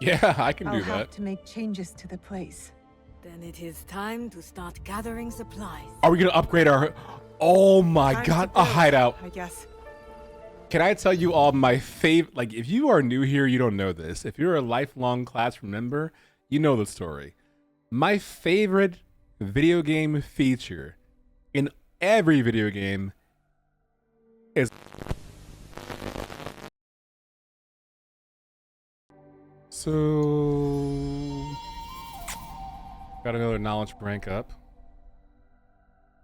Yeah, I can do I'll have that. to make changes to the place. Then it is time to start gathering supplies. Are we gonna upgrade our... Oh my Time god, to build, a hideout. I guess. Can I tell you all my favorite... Like, if you are new here, you don't know this. If you're a lifelong classroom member, you know the story. My favorite video game feature in every video game is... So... Got another knowledge rank up.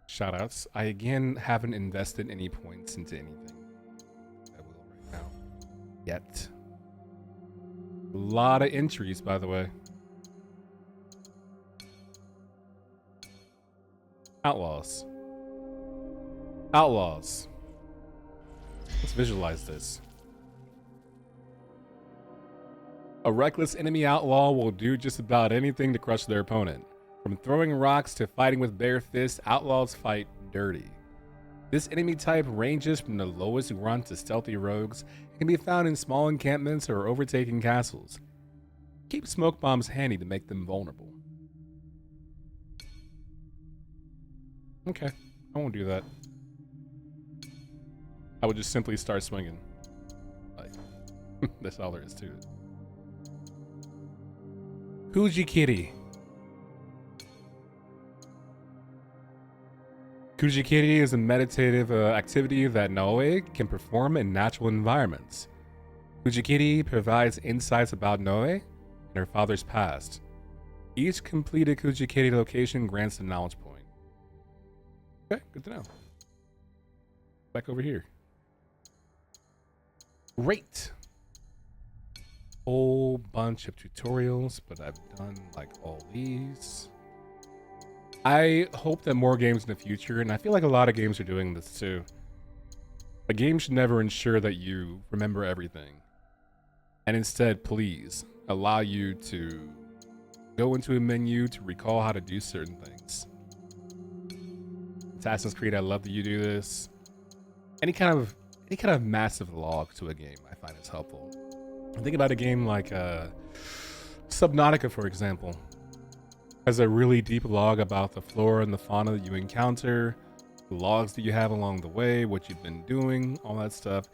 Shoutouts. I again haven't invested any points into anything. I will right now. Yet. A lot of entries, by the way. Outlaws. Outlaws. Let's visualize this. A reckless enemy outlaw will do just about anything to crush their opponent. From throwing rocks to fighting with bare fists, outlaws fight dirty. This enemy type ranges from the lowest grunt to stealthy rogues and can be found in small encampments or overtaken castles. Keep smoke bombs handy to make them vulnerable. Okay, I won't do that. I would just simply start swinging. Like, that's all there is to it. Kujikiri. Kujikiri is a meditative activity that Noe can perform in natural environments. Kujikiri provides insights about Noe and her father's past. Each completed Kujikiri location grants a knowledge point. Okay, good to know. Back over here. Great. Whole bunch of tutorials, but I've done like all these. I hope that more games in the future, and I feel like a lot of games are doing this too. A game should never ensure that you remember everything, and instead, please allow you to go into a menu to recall how to do certain things. Assassin's Creed, I love that you do this. Any kind of massive log to a game, I find is helpful. Think about a game like Subnautica, for example. Has a really deep log about the flora and the fauna that you encounter, the logs that you have along the way, what you've been doing, all that stuff.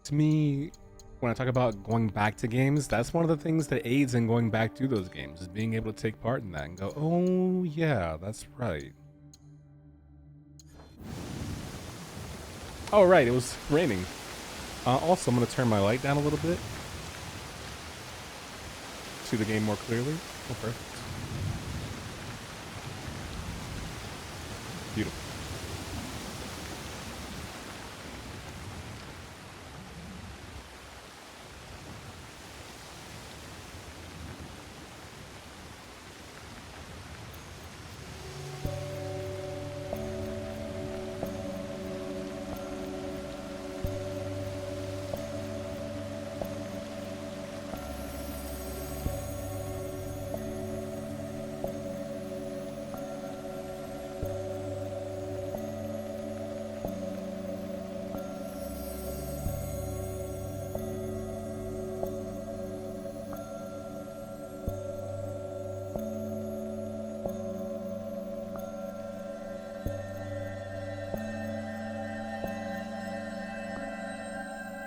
To me, when I talk about going back to games, that's one of the things that aids in going back to those games, is being able to take part in that and go, oh yeah, that's right. Oh right, it was raining. Also, I'm gonna turn my light down a little bit. See the game more clearly. Oh, perfect. Beautiful.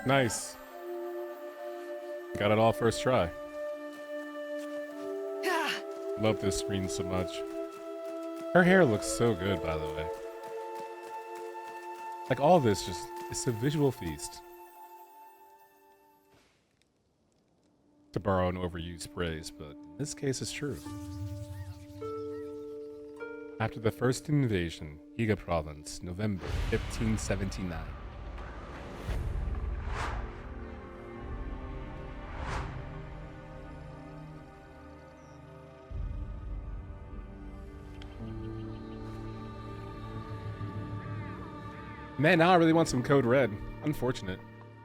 Nice. Got it all first try. Love this screen so much. Her hair looks so good, by the way. Like, all this just, it's a visual feast. To borrow an overused phrase, but in this case it's true. After the first invasion, Higa province, November 1579. Man, now I really want some Code Red. Unfortunate.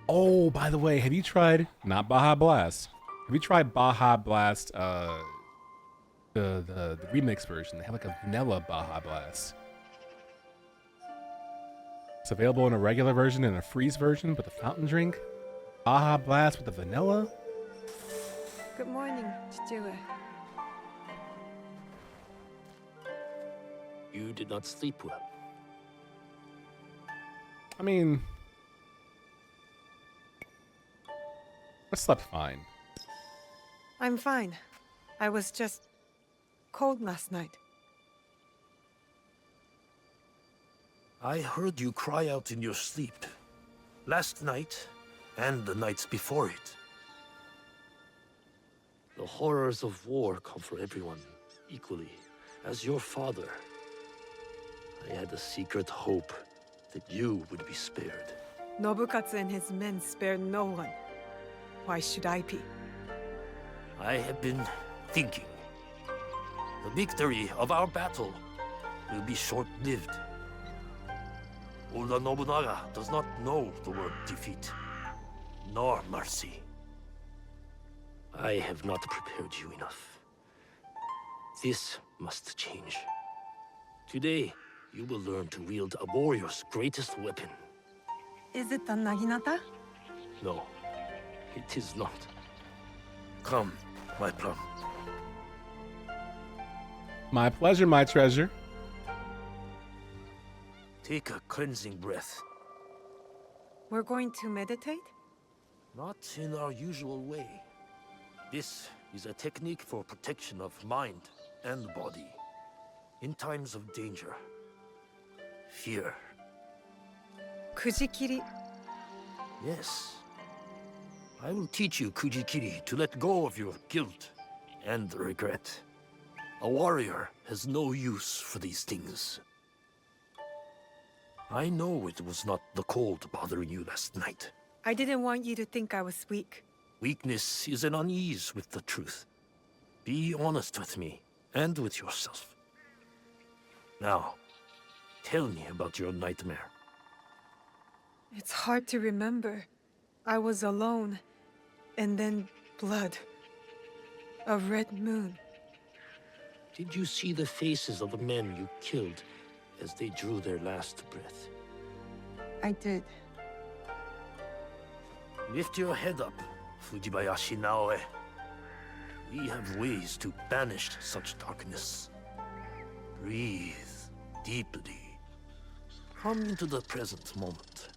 Oh, by the way, have you tried, not Baja Blast, have you tried Baja Blast, the remix version? They have like a vanilla Baja Blast. It's available in a regular version and a freeze version, but the fountain drink, Baja Blast with the vanilla. Good morning, Chichiwe. You did not sleep well. I mean, I slept fine. I'm fine. I was just cold last night. I heard you cry out in your sleep. Last night, and the nights before it. The horrors of war come for everyone, equally. As your father, I had a secret hope that you would be spared. Nobukatsu and his men spared no one. Why should I be? I have been thinking. The victory of our battle will be short-lived. Oda Nobunaga does not know the word defeat, nor mercy. I have not prepared you enough. This must change. Today, you will learn to wield a warrior's greatest weapon. Is it the Naginata? No, it is not. Come, my plum. My pleasure, my treasure. Take a cleansing breath. We're going to meditate? Not in our usual way. This is a technique for protection of mind and body. In times of danger, fear. Kujikiri. Yes. I will teach you Kujikiri to let go of your guilt and regret. A warrior has no use for these things. I know it was not the cold bothering you last night. I didn't want you to think I was weak. Weakness is an unease with the truth. Be honest with me and with yourself. Now, tell me about your nightmare. It's hard to remember. I was alone, and then blood. A red moon. Did you see the faces of the men you killed as they drew their last breath? I did. Lift your head up, Fujibayashi Naoe. We have ways to banish such darkness. Breathe deeply. Come into the present moment.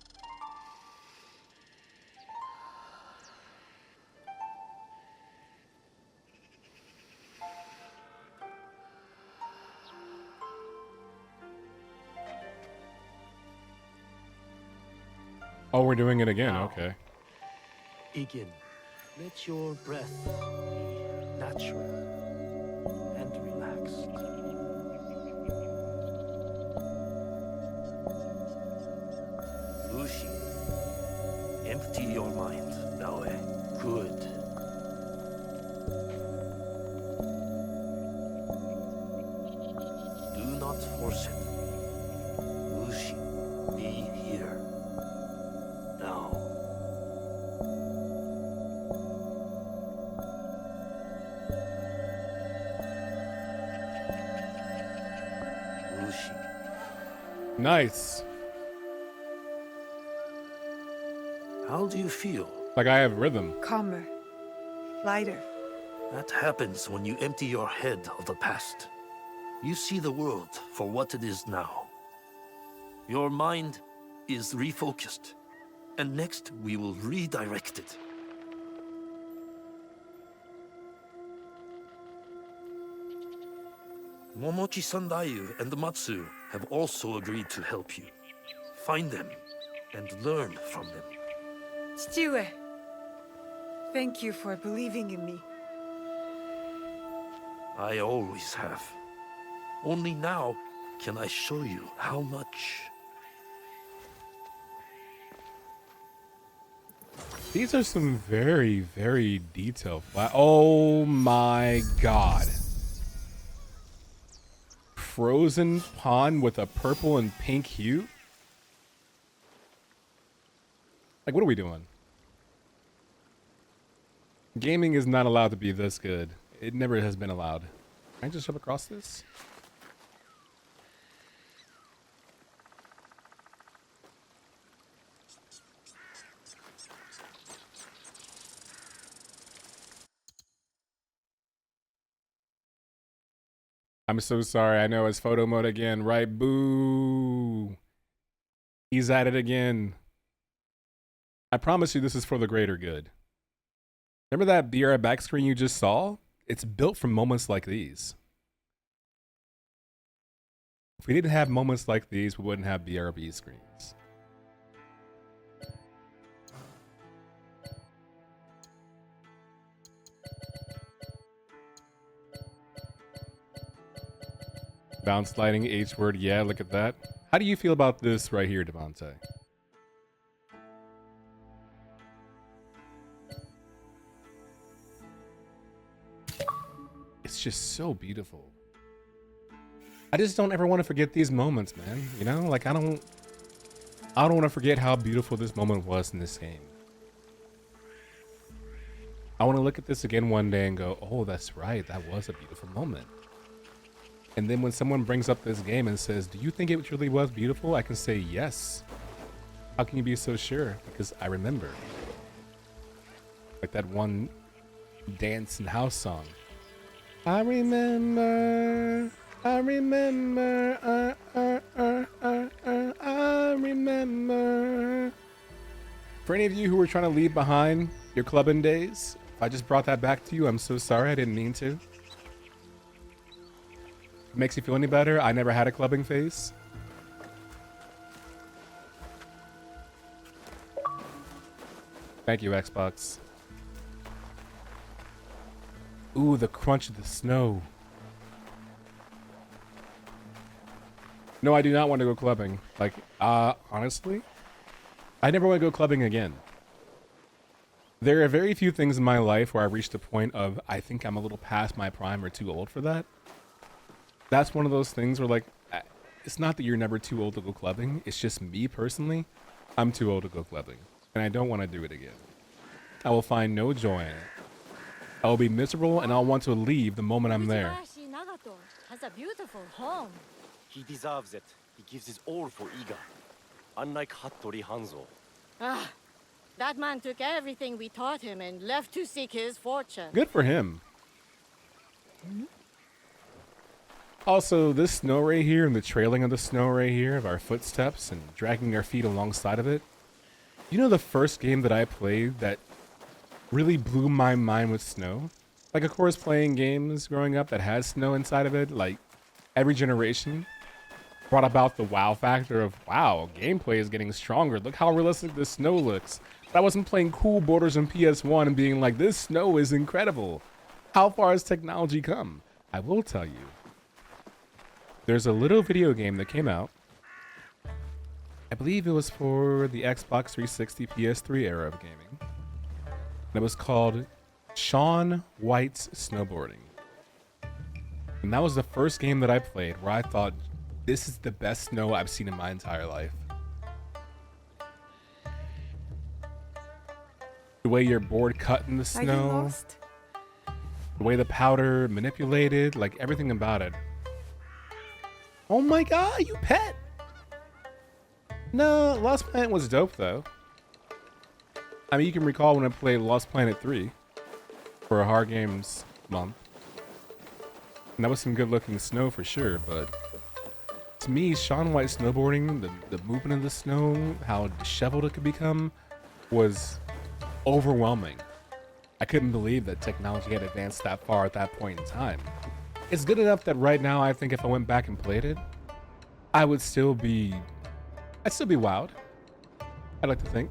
Oh, we're doing it again. Now. Okay. Begin. Let your breath be natural and relaxed. Lucy, empty your mind, Naoe. Good. Do not force it. Lucy, be here. Now. Lucy. Nice. How do you feel? Like I have rhythm. Calmer. Lighter. That happens when you empty your head of the past. You see the world for what it is now. Your mind is refocused. And next, we will redirect it. Momochi Sandayu and Matsu have also agreed to help you. Find them and learn from them. Chichiwe. Thank you for believing in me. I always have. Only now can I show you how much. These are some very, very detailed. Oh my god. Frozen pond with a purple and pink hue? Like, what are we doing? Gaming is not allowed to be this good. It never has been allowed. Can I just jump across this? I'm so sorry. I know it's photo mode again, right? Boo. He's at it again. I promise you this is for the greater good. Remember that BR back screen you just saw? It's built from moments like these. If we didn't have moments like these, we wouldn't have BRB screens. Bounce sliding H word, yeah, look at that. How do you feel about this right here, Devontae? It's just so beautiful. I just don't ever want to forget these moments, man. You know, like I don't want to forget how beautiful this moment was in this game. I want to look at this again one day and go, oh, that's right. That was a beautiful moment. And then when someone brings up this game and says, do you think it really was beautiful? I can say yes. How can you be so sure? Because I remember. Like that one dance and house song. I remember, I remember, I remember. For any of you who were trying to leave behind your clubbing days, if I just brought that back to you, I'm so sorry. I didn't mean to. If it makes you feel any better, I never had a clubbing phase. Thank you, Xbox. Ooh, the crunch of the snow. No, I do not want to go clubbing. Like, honestly, I never want to go clubbing again. There are very few things in my life where I reached a point of, I think I'm a little past my prime or too old for that. That's one of those things where, like, it's not that you're never too old to go clubbing. It's just me personally, I'm too old to go clubbing. And I don't want to do it again. I will find no joy in it. I will be miserable and I'll want to leave the moment I'm there. Has a beautiful home. He deserves it. He gives his all for Iga. Unlike Hattori Hanzo. Ah, that man took everything we taught him and left to seek his fortune. Good for him. Also, this snow right here and the trailing of the snow right here of our footsteps and dragging our feet alongside of it. You know the first game that I played that really blew my mind with snow? Like, of course, playing games growing up that had snow inside of it, like every generation brought about the wow factor of, wow, gameplay is getting stronger. Look how realistic this snow looks. But I wasn't playing Cool Borders on PS1 and being like, this snow is incredible. How far has technology come? I will tell you. There's a little video game that came out. I believe it was for the Xbox 360 PS3 era of gaming. And it was called Shaun White's Snowboarding. And that was the first game that I played where I thought, this is the best snow I've seen in my entire life. The way your board cut in the Are you snow, lost? the way the powder manipulated, like everything about it. Oh my god, you pet! No, Lost Planet was dope though. I mean, you can recall when I played Lost Planet 3 for a Hard Games month. And that was some good looking snow for sure, but to me, Shaun White snowboarding, the movement of the snow, how disheveled it could become, was overwhelming. I couldn't believe that technology had advanced that far at that point in time. It's good enough that right now, I think if I went back and played it, I'd still be wowed. I'd like to think.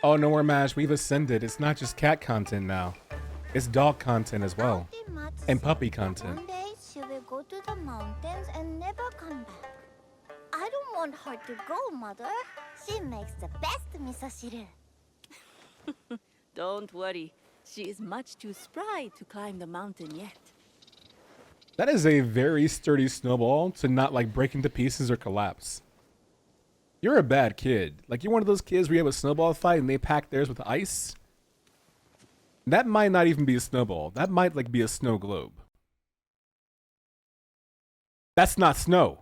Oh, no more Mash, we've ascended. It's not just cat content now. It's dog content as well. And puppy content. One day she will go to the mountains and never come back. I don't want her to go, Mother. She makes the best misoshiru. Don't worry. She is much too spry to climb the mountain yet. That is a very sturdy snowball to not like break into pieces or collapse. You're a bad kid. Like, you're one of those kids where you have a snowball fight and they pack theirs with ice. That might not even be a snowball. That might like be a snow globe. That's not snow.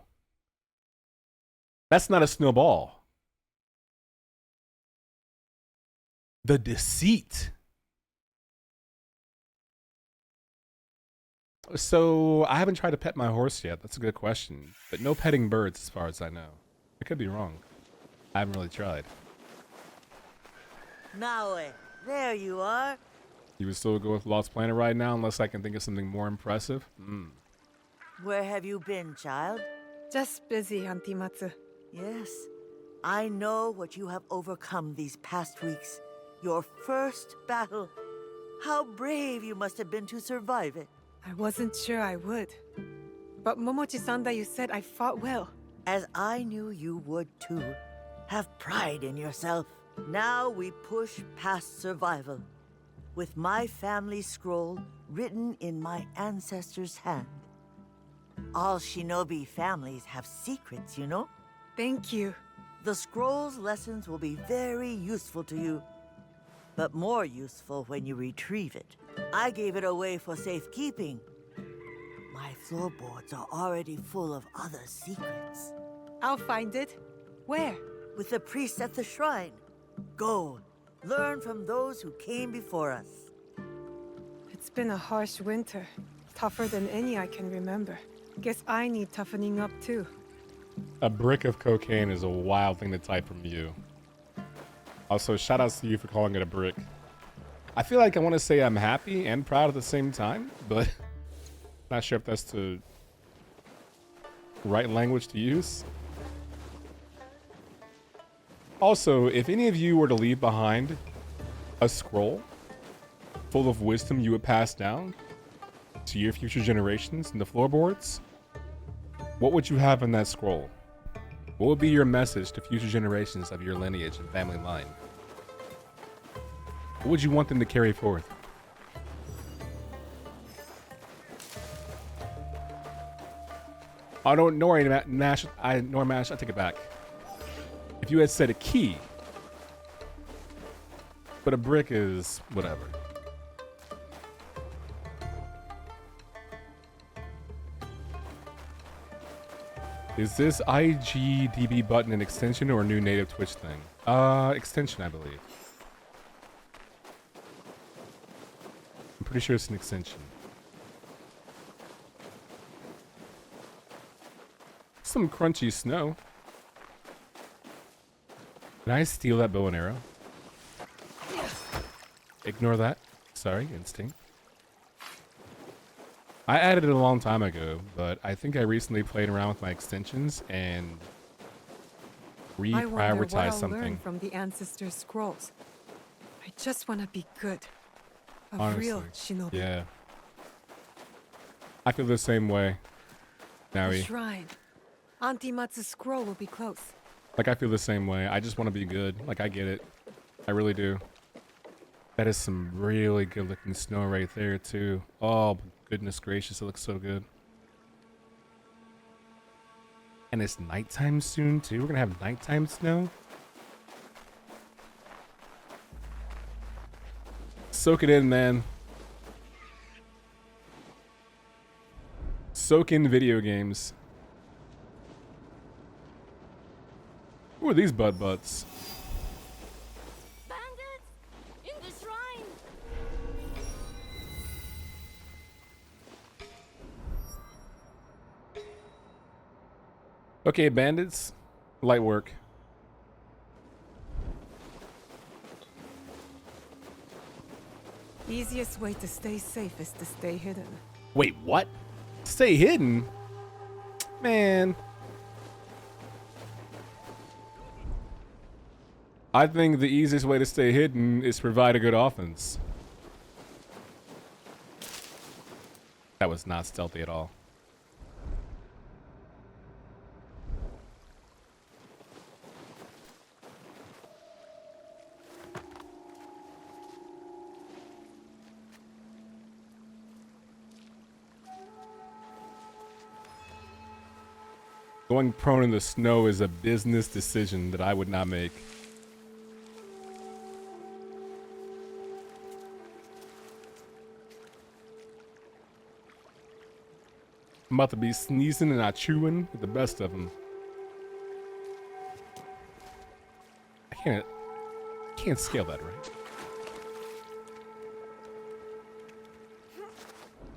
That's not a snowball. The deceit. So I haven't tried to pet my horse yet. That's a good question. But no petting birds as far as I know. I could be wrong. I haven't really tried. Now, there you are. You would still go with Lost Planet right now unless I can think of something more impressive? Where have you been, child? Just busy, Auntie Matsu. Yes, I know what you have overcome these past weeks. Your first battle. How brave you must have been to survive it. I wasn't sure I would. But Momochi-sanda, you said I fought well. As I knew you would too. Have pride in yourself. Now we push past survival. With my family scroll written in my ancestors' hand. All shinobi families have secrets, you know? Thank you. The scroll's lessons will be very useful to you. But more useful when you retrieve it. I gave it away for safekeeping. My floorboards are already full of other secrets. I'll find it. Where? With the priest at the shrine. Go, learn from those who came before us. It's been a harsh winter. Tougher than any I can remember. Guess I need toughening up too. A brick of cocaine is a wild thing to type from you. Also, shout outs to you for calling it a brick. I feel like I want to say I'm happy and proud at the same time, but not sure if that's the right language to use. Also, if any of you were to leave behind a scroll full of wisdom you would pass down to your future generations in the floorboards, what would you have in that scroll? What would be your message to future generations of your lineage and family line? What would you want them to carry forth? Oh, don't worry, Nash. I take it back. If you had said a key, but a brick is whatever. Is this IGDB button an extension or a new native Twitch thing? Extension, I believe. I'm pretty sure it's an extension. Some crunchy snow. Did I steal that bow and arrow? Ignore that. Sorry, instinct. I added it a long time ago, but I think I recently played around with my extensions and reprioritized something. Learn from the ancestors' scrolls. I just want to be good. A Honestly, real shinobi. Yeah. I feel the same way. The Naui. shrine. Auntie Matsu's scroll will be close. Like, I feel the same way. I just want to be good. Like, I get it. I really do. That is some really good looking snow right there, too. Oh, goodness gracious. It looks so good. And it's nighttime soon, too. We're going to have nighttime snow. Soak it in, man. Soak in video games. Who are these bud butts? Bandits! In the shrine! Okay, bandits. Light work. Easiest way to stay safe is to stay hidden. Wait, what? Stay hidden? Man. I think the easiest way to stay hidden is provide a good offense. That was not stealthy at all. Going prone in the snow is a business decision that I would not make. I'm about to be sneezing and not chewing with the best of them. I can't scale that, right?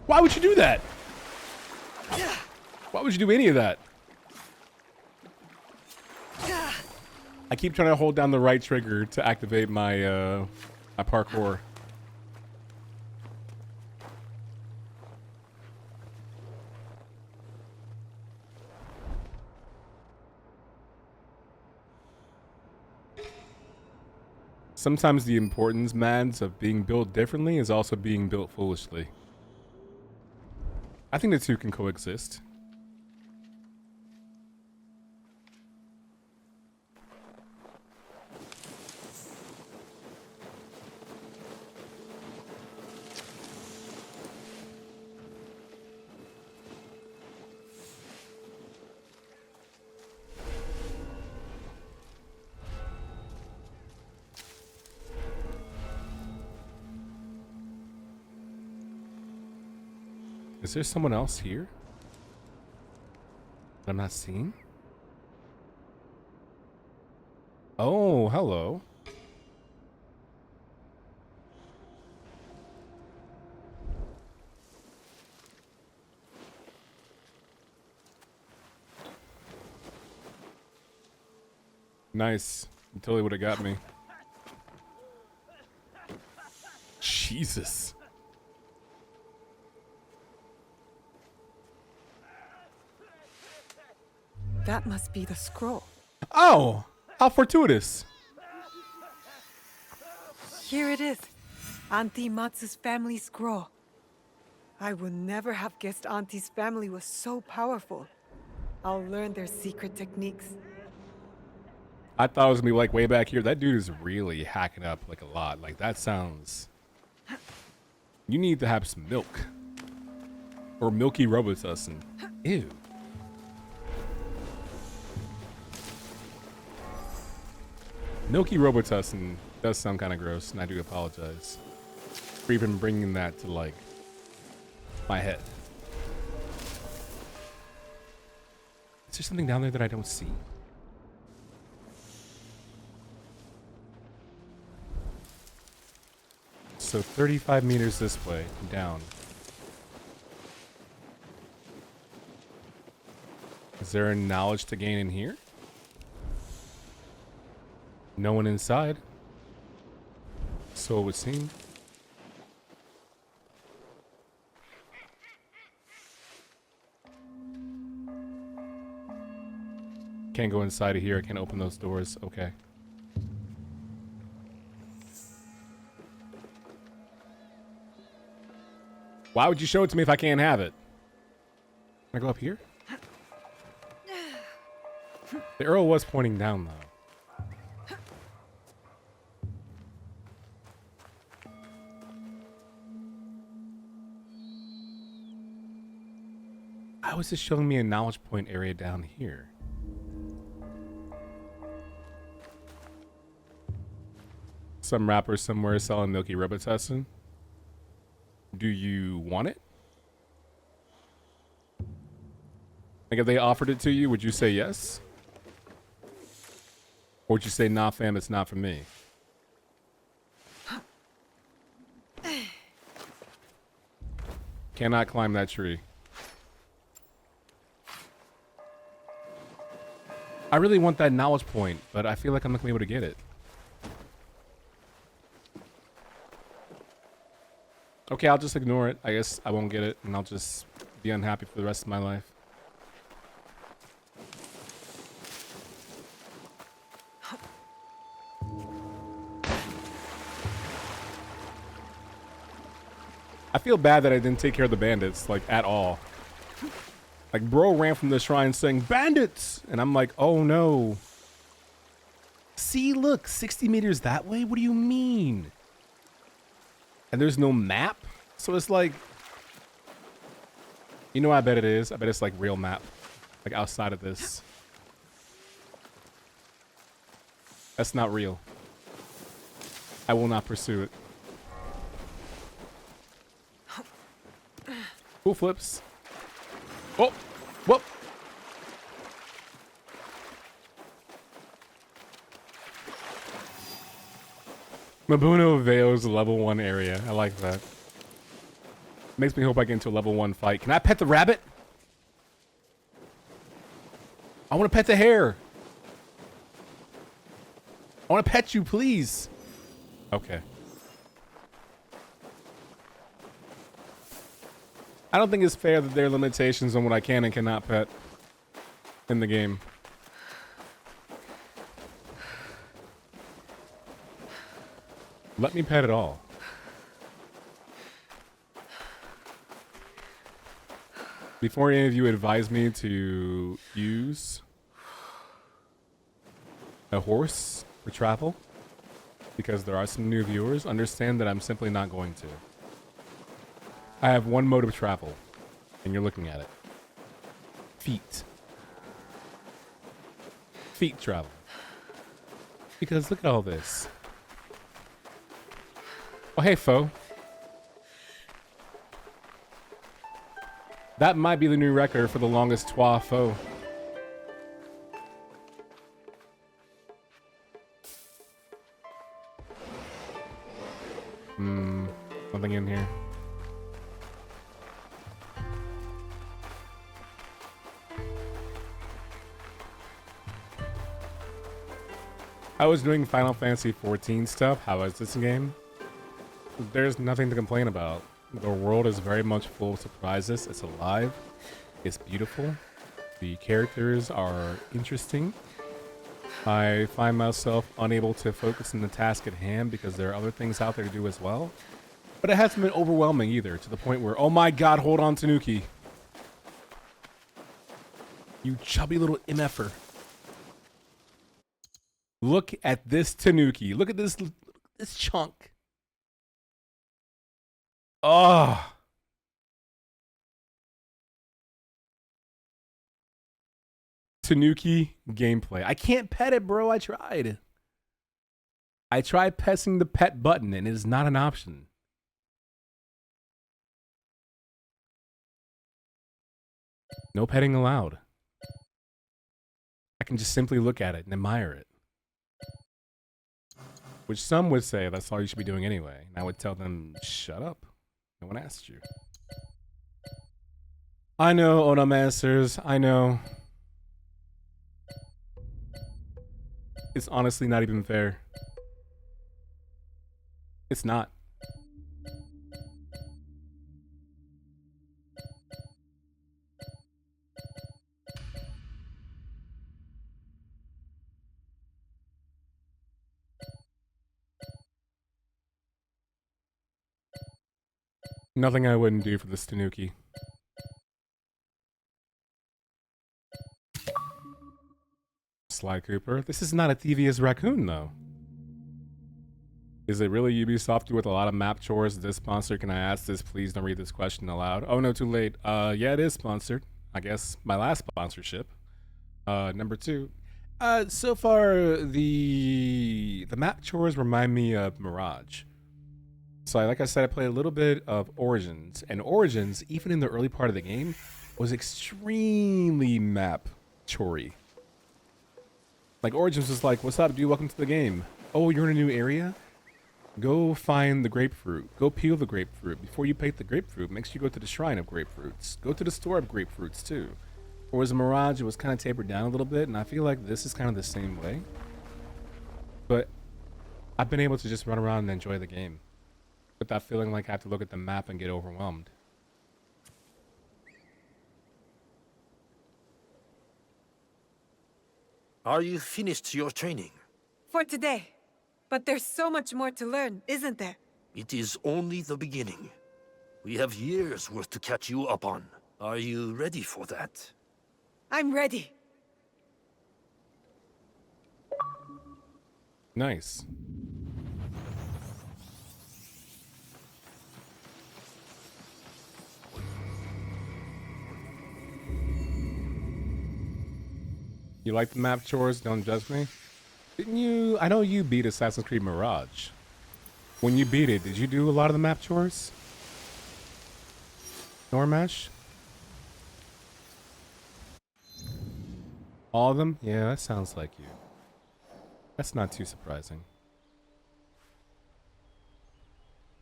Why would you do that? Why would you do any of that? I keep trying to hold down the right trigger to activate my my parkour. Sometimes the importance, Mads, of being built differently is also being built foolishly. I think the two can coexist. Is there someone else here that I'm not seeing? Oh, hello. Nice. You totally would have got me. Jesus. That must be the scroll. Oh, how fortuitous. Here it is. Auntie Matsu's family scroll. I would never have guessed Auntie's family was so powerful. I'll learn their secret techniques. I thought it was gonna be like way back here. That dude is really hacking up like a lot. Like that sounds. You need to have some milk. Or milky Robitussin. Ew. Milky Robitussin does sound kind of gross, and I do apologize for even bringing that to like my head. Is there something down there that I don't see? So 35 meters this way, down. Is there knowledge to gain in here? No one inside. So it would seem. Can't go inside of here. I can't open those doors. Okay. Why would you show it to me if I can't have it? Can I go up here? The arrow was pointing down, though. How is this showing me a knowledge point area down here? Some rapper somewhere selling Milky Robitussin. Do you want it? Like if they offered it to you, would you say yes? Or would you say, nah fam, it's not for me? Cannot climb that tree. I really want that knowledge point, but I feel like I'm not gonna be able to get it. Okay, I'll just ignore it. I guess I won't get it, and I'll just be unhappy for the rest of my life. I feel bad that I didn't take care of the bandits, like, at all. Like, bro ran from the shrine saying, bandits! And I'm like, oh no. See, look, 60 meters that way? What do you mean? And there's no map? So it's like, you know what I bet it is? I bet it's like real map. Like outside of this. That's not real. I will not pursue it. Who flips? Oh, whoop. Mabuno Veo's level 1 area. I like that. Makes me hope I get into a level 1 fight. Can I pet the rabbit? I want to pet the hare. I want to pet you, please. Okay. I don't think it's fair that there are limitations on what I can and cannot pet in the game. Let me pet it all. Before any of you advise me to use a horse for travel, because there are some new viewers, understand that I'm simply not going to. I have one mode of travel, and you're looking at it. Feet. Feet travel. Because look at all this. Oh, hey, foe. That might be the new record for the longest twa foe. Nothing in here. I was doing Final Fantasy 14 stuff. How is this game? There's nothing to complain about. The world is very much full of surprises. It's alive. It's beautiful. The characters are interesting. I find myself unable to focus on the task at hand because there are other things out there to do as well. But it hasn't been overwhelming either, to the point where, oh my god, hold on, Tanuki. You chubby little MFer. Look at this Tanuki. Look at this chunk. Oh. Tanuki gameplay. I can't pet it, bro. I tried. I tried pressing the pet button and it is not an option. No petting allowed. I can just simply look at it and admire it. Which some would say that's all you should be doing anyway. And I would tell them, shut up. No one asked you. I know, Onomasters. I know. It's honestly not even fair. It's not. Nothing I wouldn't do for this Tanuki. Sly Cooper. This is not a devious raccoon, though. Is it really Ubisoft with a lot of map chores? This sponsor, can I ask this? Please don't read this question aloud. Oh no, too late. Yeah, it is sponsored. I guess my last sponsorship. Number 2. So far, the map chores remind me of Mirage. So like I said, I played a little bit of Origins, and Origins, even in the early part of the game, was extremely map chory. Like Origins was like, what's up, dude? Welcome to the game. Oh, you're in a new area? Go find the grapefruit. Go peel the grapefruit. Before you pick the grapefruit, make sure you go to the shrine of grapefruits. Go to the store of grapefruits too. Whereas Mirage, it was kind of tapered down a little bit, and I feel like this is kind of the same way. But I've been able to just run around and enjoy the game without feeling like I have to look at the map and get overwhelmed. Are you finished your training? For today. But there's so much more to learn, isn't there? It is only the beginning. We have years worth to catch you up on. Are you ready for that? I'm ready. Nice. You like the map chores? Don't judge me. Didn't you? I know you beat Assassin's Creed Mirage. When you beat it, did you do a lot of the map chores? Normash? All of them? Yeah, that sounds like you. That's not too surprising.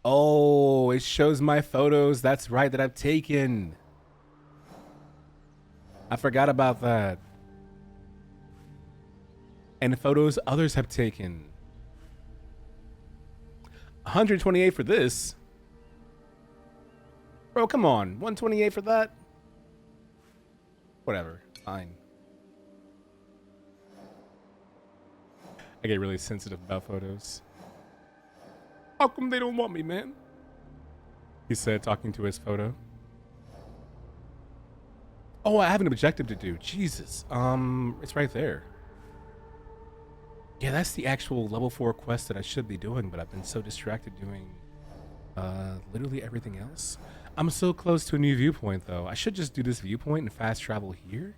Oh, it shows my photos. That's right, that I've taken. I forgot about that. And photos others have taken. 128 for this. Bro, come on. 128 for that? Whatever. Fine. I get really sensitive about photos. How come they don't want me, man? He said, talking to his photo. Oh, I have an objective to do. Jesus. It's right there. Yeah, that's the actual level 4 quest that I should be doing, but I've been so distracted doing literally everything else. I'm so close to a new viewpoint, though. I should just do this viewpoint and fast travel here.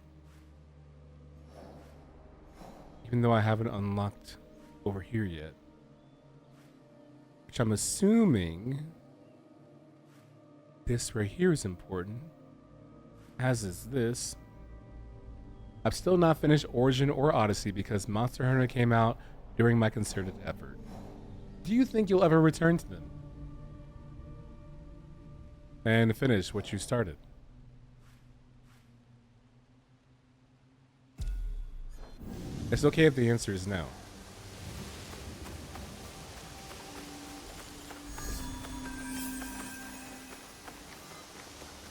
Even though I haven't unlocked over here yet. Which I'm assuming this right here is important. As is this. I've still not finished Origin or Odyssey because Monster Hunter came out during my concerted effort. Do you think you'll ever return to them? And finish what you started? It's okay if the answer is no.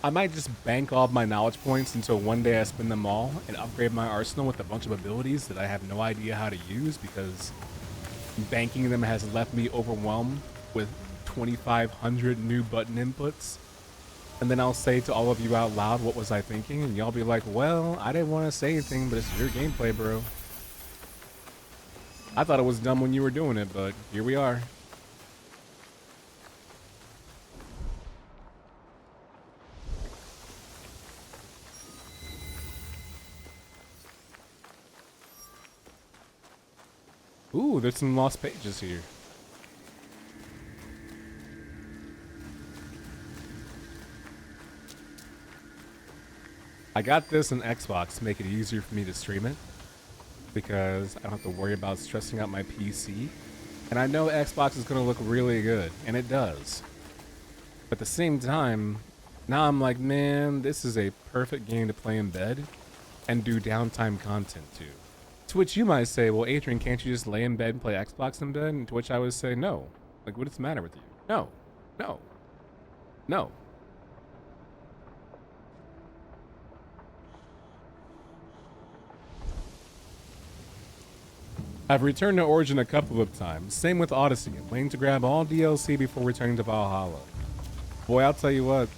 I might just bank all of my knowledge points until one day I spend them all and upgrade my arsenal with a bunch of abilities that I have no idea how to use because banking them has left me overwhelmed with 2,500 new button inputs. And then I'll say to all of you out loud, what was I thinking? And y'all be like, well, I didn't want to say anything, but it's your gameplay, bro. I thought it was dumb when you were doing it, but here we are. Ooh, there's some lost pages here. I got this on Xbox to make it easier for me to stream it because I don't have to worry about stressing out my PC. And I know Xbox is going to look really good, and it does. But at the same time, now I'm like, man, this is a perfect game to play in bed and do downtime content to. To which you might say, well, Adrian, can't you just lay in bed and play Xbox in bed? And to which I would say, no. Like, what's the matter with you? No. No. No. I've returned to Origin a couple of times. Same with Odyssey. I'm waiting to grab all DLC before returning to Valhalla. Boy, I'll tell you what.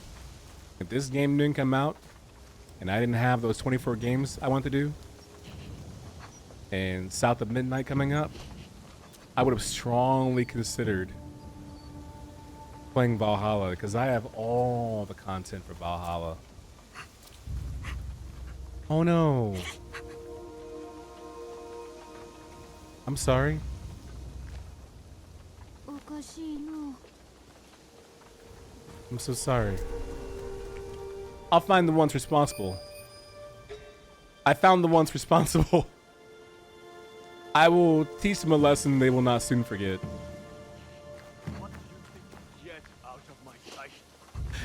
If this game didn't come out, and I didn't have those 24 games I want to do, and South of Midnight coming up, I would have strongly considered playing Valhalla because I have all the content for Valhalla. Oh no. I'm sorry. I'm so sorry. I'll find the ones responsible. I found the ones responsible. I will teach them a lesson they will not soon forget.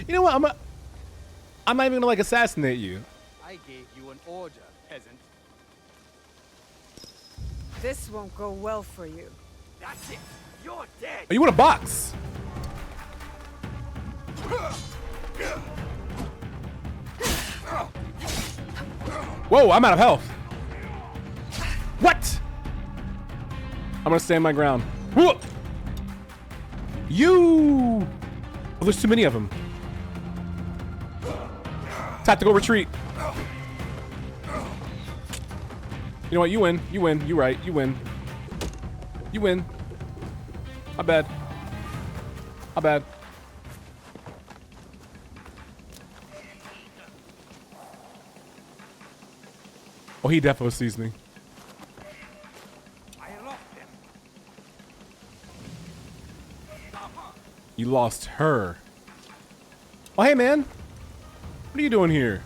You know what? I'm not even gonna like assassinate you. I gave you an order, peasant. This won't go well for you. That's it. You're dead. Oh, you want a box? Whoa, I'm out of health. What? I'm gonna stand my ground. Whoa. You. Oh, there's too many of them. Tactical retreat. You know what? You win. You win. You right. You win. You win. My bad. My bad. Oh, he definitely sees me. I lost him. You lost her. Oh, hey, man. What are you doing here?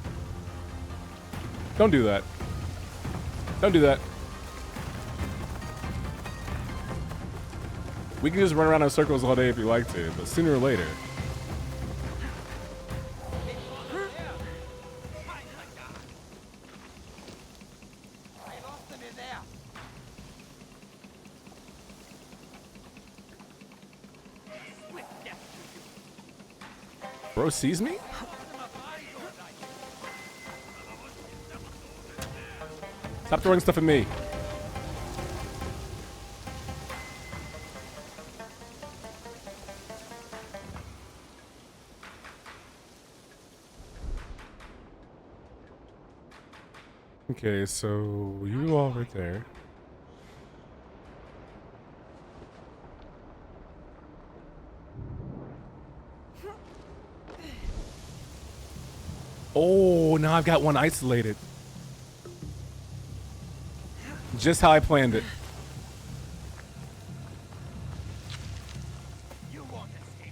Don't do that. Don't do that. We can just run around in circles all day if you like to, but sooner or later, Bro sees me? Stop throwing stuff at me. Okay, so you all right there. Oh, now I've got one isolated. Just how I planned it. You won't escape.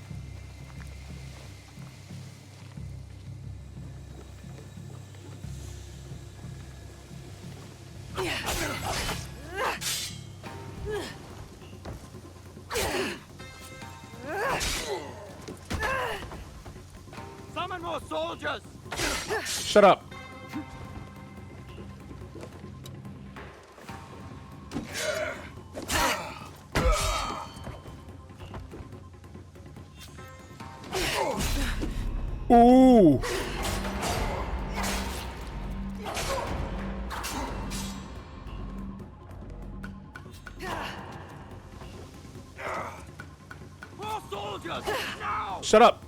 Summon more soldiers! Shut up. Ooh. More soldiers! Now! Shut up.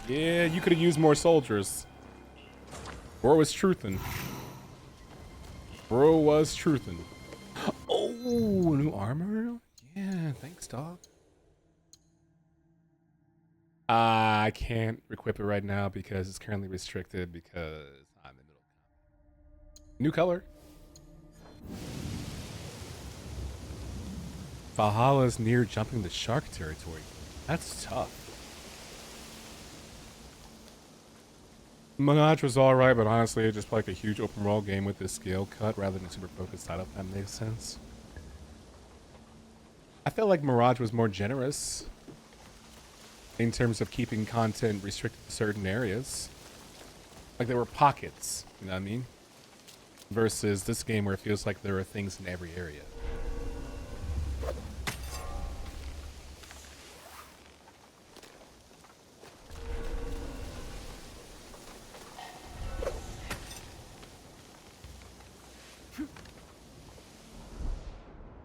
Yeah, you could have used more soldiers. Bro was truthin'. Bro was truthin'. Oh, new armor? Yeah, thanks, dog. I can't equip it right now because it's currently restricted because I'm in the middle. New color. Valhalla's near jumping the shark territory. That's tough. Mirage was alright, but honestly, it just like a huge open world game with this scale cut rather than a super focused title, if that makes sense. I felt like Mirage was more generous in terms of keeping content restricted to certain areas. Like there were pockets, you know what I mean? Versus this game where it feels like there are things in every area.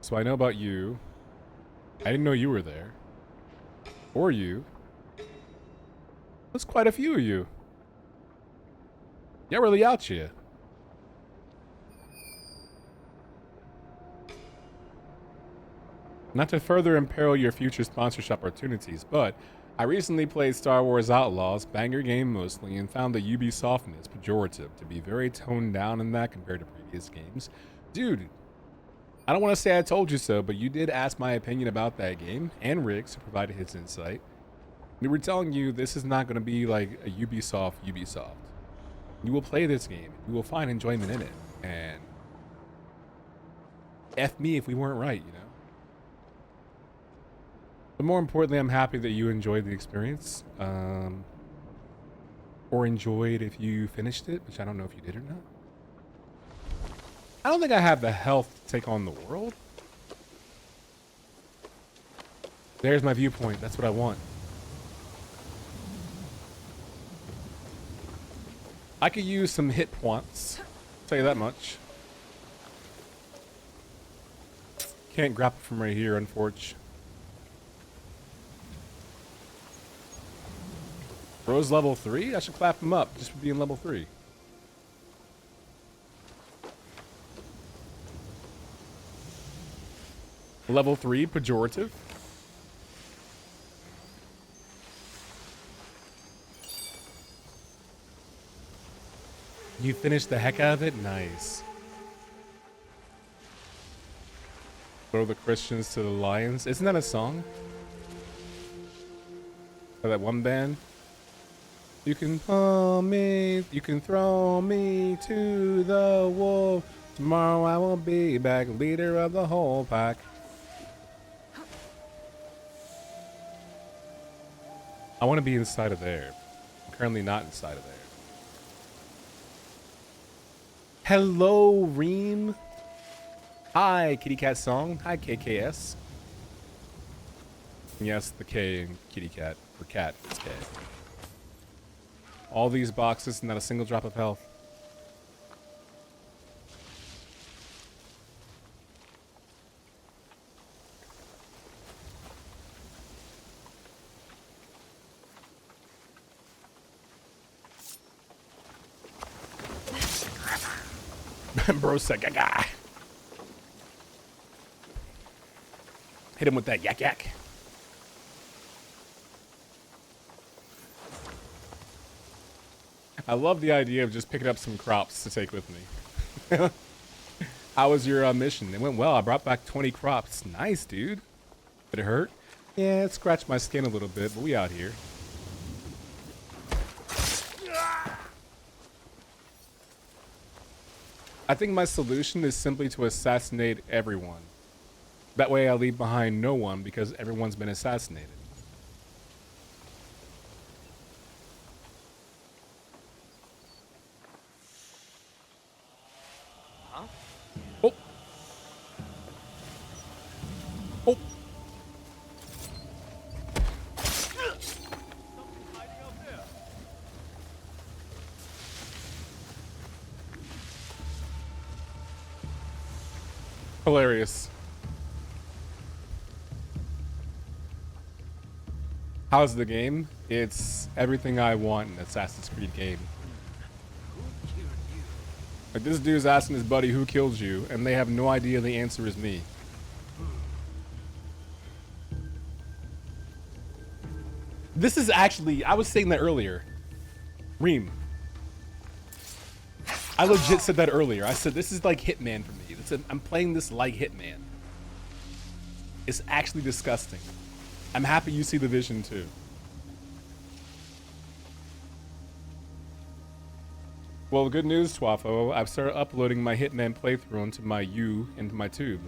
So I know about you. I didn't know you were there. Or you. There's quite a few of you. You're really out here. Not to further imperil your future sponsorship opportunities, but I recently played Star Wars Outlaws, banger game mostly, and found the Ubisoftness pejorative to be very toned down in that compared to previous games. Dude, I don't want to say I told you so, but you did ask my opinion about that game, and Riggs, who provided his insight. We were telling you this is not going to be like a Ubisoft. You will play this game, you will find enjoyment in it, and F me if we weren't right, you know? But more importantly, I'm happy that you enjoyed the experience, or enjoyed if you finished it, which I don't know if you did or not. I don't think I have the health to take on the world. There's my viewpoint. That's what I want. I could use some hit points. I'll tell you that much. Can't grapple from right here, unfortunately. Bro's level 3? I should clap him up just for being level 3. Level 3, pejorative. You finished the heck out of it? Nice. Throw the Christians to the lions. Isn't that a song? By that one band? You can pull me, you can throw me to the wolf. Tomorrow I will be back, leader of the whole pack. I want to be inside of there. I'm currently not inside of there. Hello, Reem. Hi, Kitty Cat Song. Hi, KKS. Yes, the K in Kitty Cat, for cat, is K. All these boxes, not a single drop of health. Bro said, gaga. Hit him with that yak yak. I love the idea of just picking up some crops to take with me. How was your mission? It went well. I brought back 20 crops. Nice, dude. Did it hurt? Yeah, it scratched my skin a little bit, but we out here. I think my solution is simply to assassinate everyone. That way I leave behind no one because everyone's been assassinated. Huh? Oh. Oh. Hiding out there. Hilarious. How's the game? It's everything I want in an Assassin's Creed game. Like, this dude's asking his buddy who killed you, and they have no idea the answer is me. This is actually, I was saying that earlier. Reem. I legit said that earlier. I said this is like Hitman for me. I'm playing this like Hitman. It's actually disgusting. I'm happy you see the vision too. Well, good news, Twafo. I've started uploading my Hitman playthrough onto my into my tube.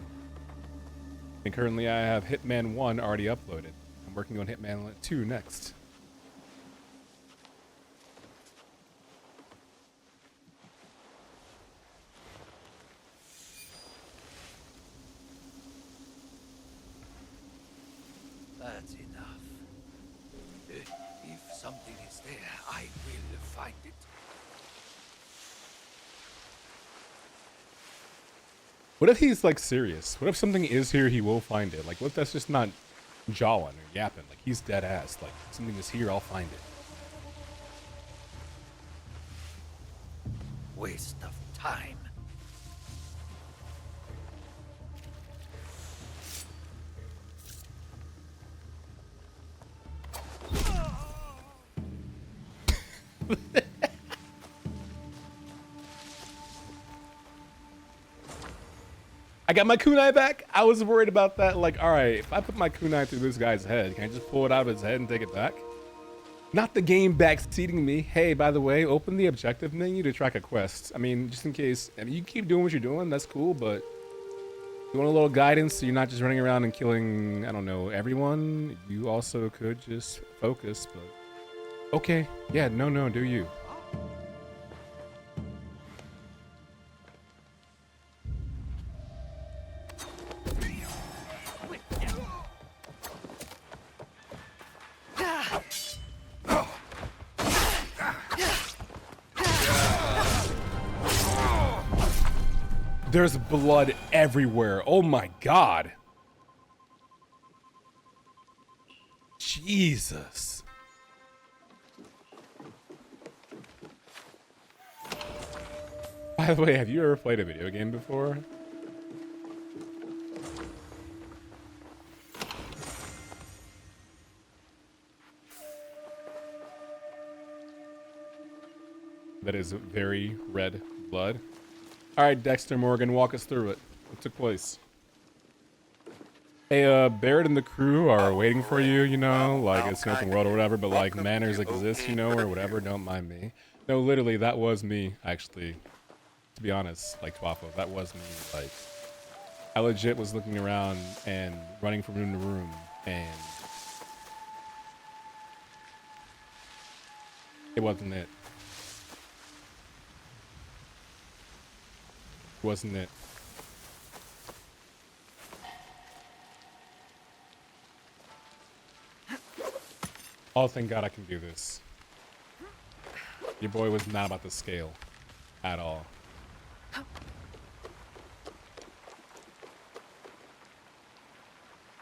And currently I have Hitman 1 already uploaded. I'm working on Hitman 2 next. That's enough. If something is there, I will find it. What if he's like serious? What if something is here, he will find it? Like, what if that's just not jawing or yapping? Like, he's dead ass. Like, something is here, I'll find it. Waste of time. I got my kunai back. I was worried about that. Like, all right, if I put my kunai through this guy's head, can I just pull it out of his head and take it back? Not the game backseating me. Hey, by the way, open the objective menu to track a quest. I mean, just in case. I mean, you keep doing what you're doing. That's cool, but you want a little guidance so you're not just running around and killing, I don't know, everyone. You also could just focus, but okay. Yeah, no, do you? There's blood everywhere. Oh my God. Jesus. By the way, have you ever played a video game before? That is very red blood. All right, Dexter Morgan, walk us through it. What took place? Hey, Barrett and the crew are waiting for you, you know, like it's an open world or whatever, but like manners exist, you know, or whatever, don't mind me. No, literally, that was me, actually. To be honest, like Twaffle, that was me. Like, I legit was looking around and running from room to room, and It wasn't it. Wasn't it? Oh, thank God I can do this. Your boy was not about to scale at all.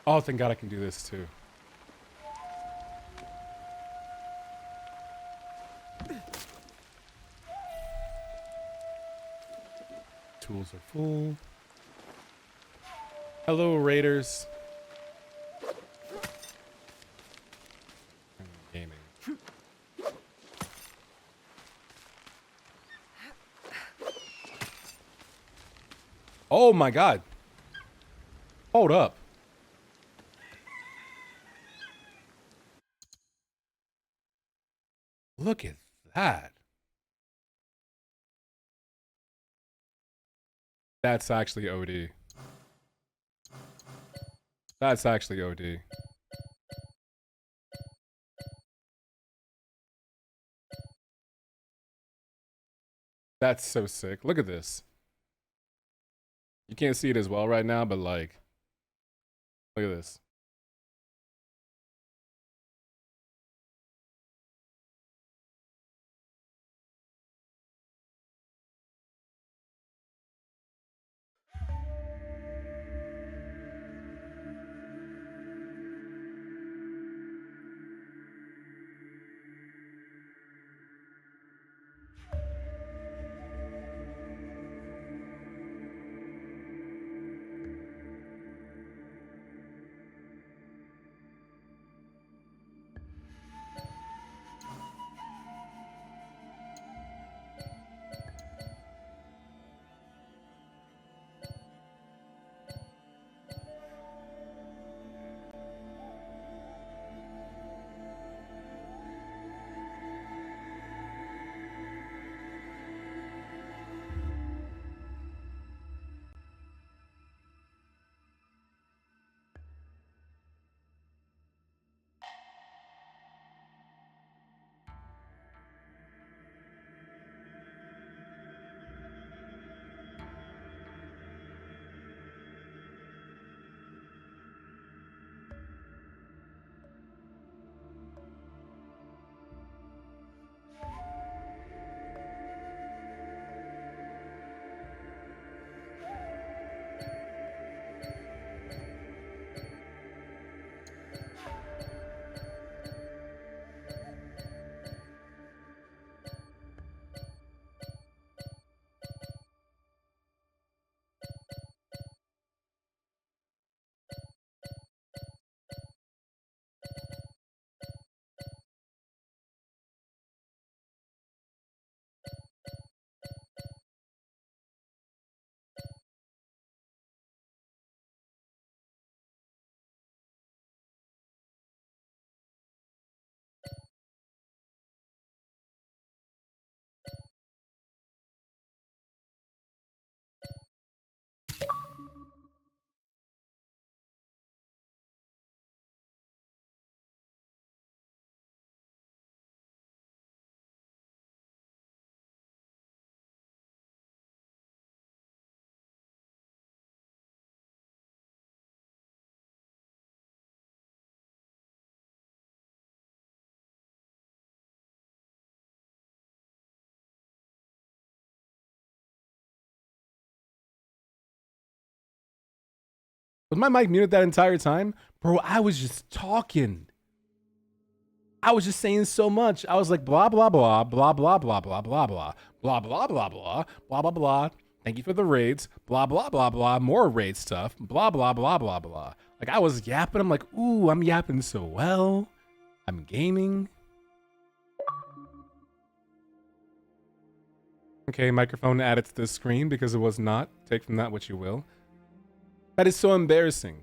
Oh, thank God I can do this too. Tools are full. Hello, Raiders. Gaming. Oh my God. Hold up. Look at that. That's actually OD. That's actually OD. That's so sick. Look at this. You can't see it as well right now, but like, look at this. Was my mic muted that entire time? Bro, I was just talking. I was just saying so much. I was like, blah, blah, blah, blah, blah, blah, blah, blah, blah, blah, blah, blah, blah, blah, blah, blah. Thank you for the raids. Blah, blah, blah, blah. More raid stuff. Blah, blah, blah, blah, blah. Like, I was yapping. I'm like, ooh, I'm yapping so well. I'm gaming. Okay, microphone added to the screen because it was not. Take from that what you will. That is so embarrassing.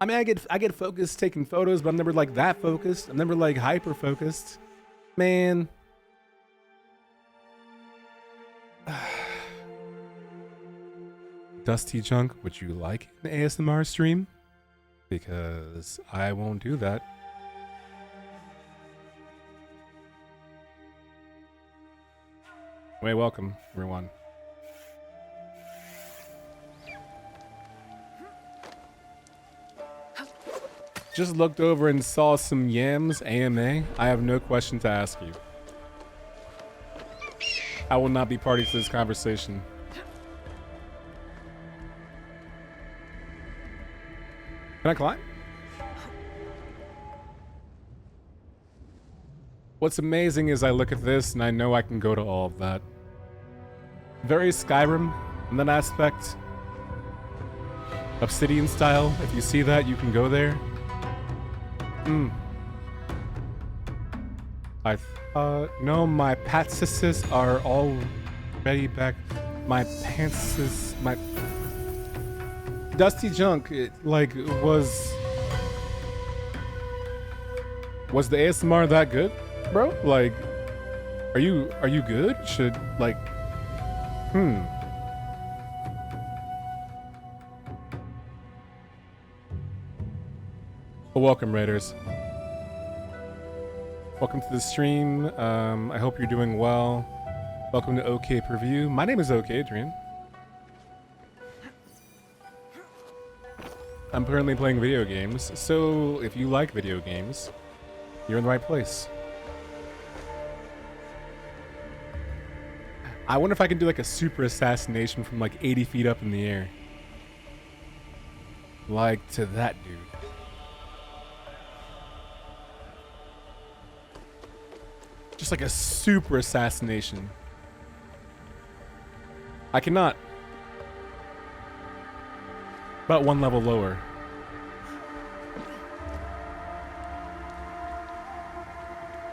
I mean, I get focused taking photos, but I'm never like that focused. I'm never like hyper focused. Man. Dusty Junk, would you like an ASMR stream? Because I won't do that. Way welcome, everyone. Just looked over and saw some yams, AMA. I have no question to ask you. I will not be party to this conversation. Can I climb? What's amazing is I look at this and I know I can go to all of that. Very Skyrim in that aspect. Obsidian style. If you see that, you can go there. I no, my patses are already back. My pantses, my Dusty Junk, it, like, was the ASMR that good, bro? Like, are you good? Should, like, Well, welcome, Raiders. Welcome to the stream. I hope you're doing well. Welcome to OK Preview. My name is Okaydrian. I'm currently playing video games, so if you like video games, you're in the right place. I wonder if I can do like a super assassination from like 80 feet up in the air. Like to that dude. Just like a super assassination. I cannot. About one level lower.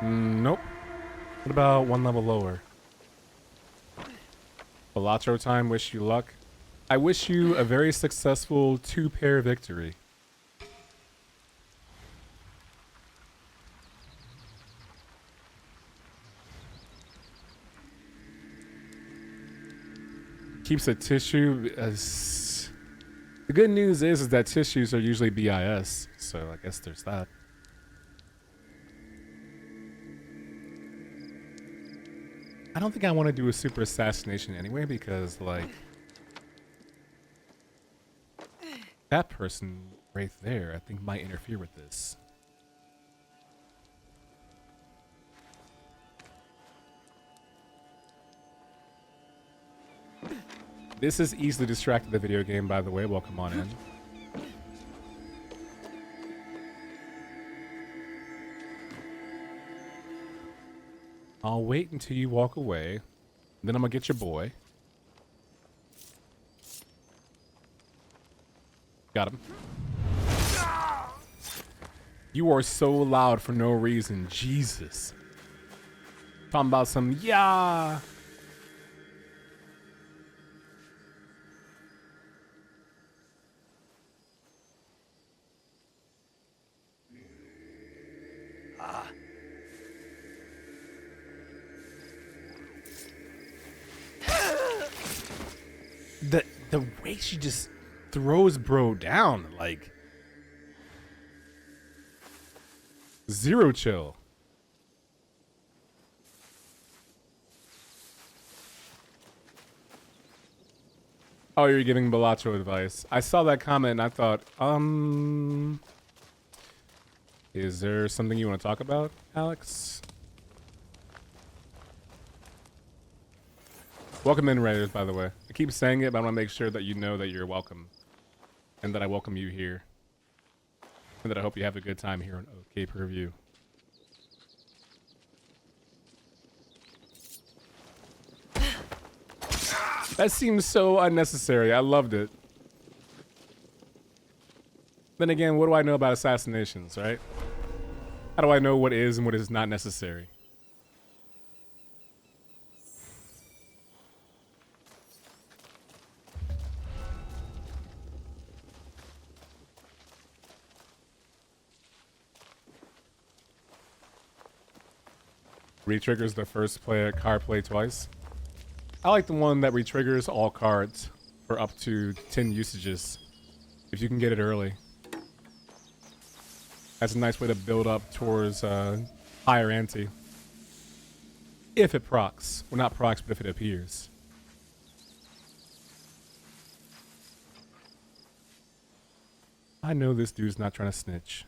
Nope. What about one level lower? Balatro time, wish you luck. I wish you a very successful 2-pair victory. Keeps a tissue as... The good news is that tissues are usually BIS, so I guess there's that. I don't think I want to do a super assassination anyway because, like, that person right there, I think, might interfere with this. This is easily distracted the video game, by the way. Welcome on in. I'll wait until you walk away. Then I'm gonna get your boy. Got him. You are so loud for no reason. Jesus. Talking about some, yeah. The way she just throws bro down, like, zero chill. Oh, you're giving Balatro advice. I saw that comment and I thought, is there something you want to talk about, Alex? Welcome in, Raiders, by the way. I keep saying it, but I want to make sure that you know that you're welcome. And that I welcome you here. And that I hope you have a good time here on OK Purview. That seems so unnecessary. I loved it. Then again, what do I know about assassinations, right? How do I know what is and what is not necessary? Retriggers the first card play twice. I like the one that retriggers all cards for up to 10 usages, if you can get it early. That's a nice way to build up towards higher ante. If it procs. Well, not procs, but if it appears. I know this dude's not trying to snitch.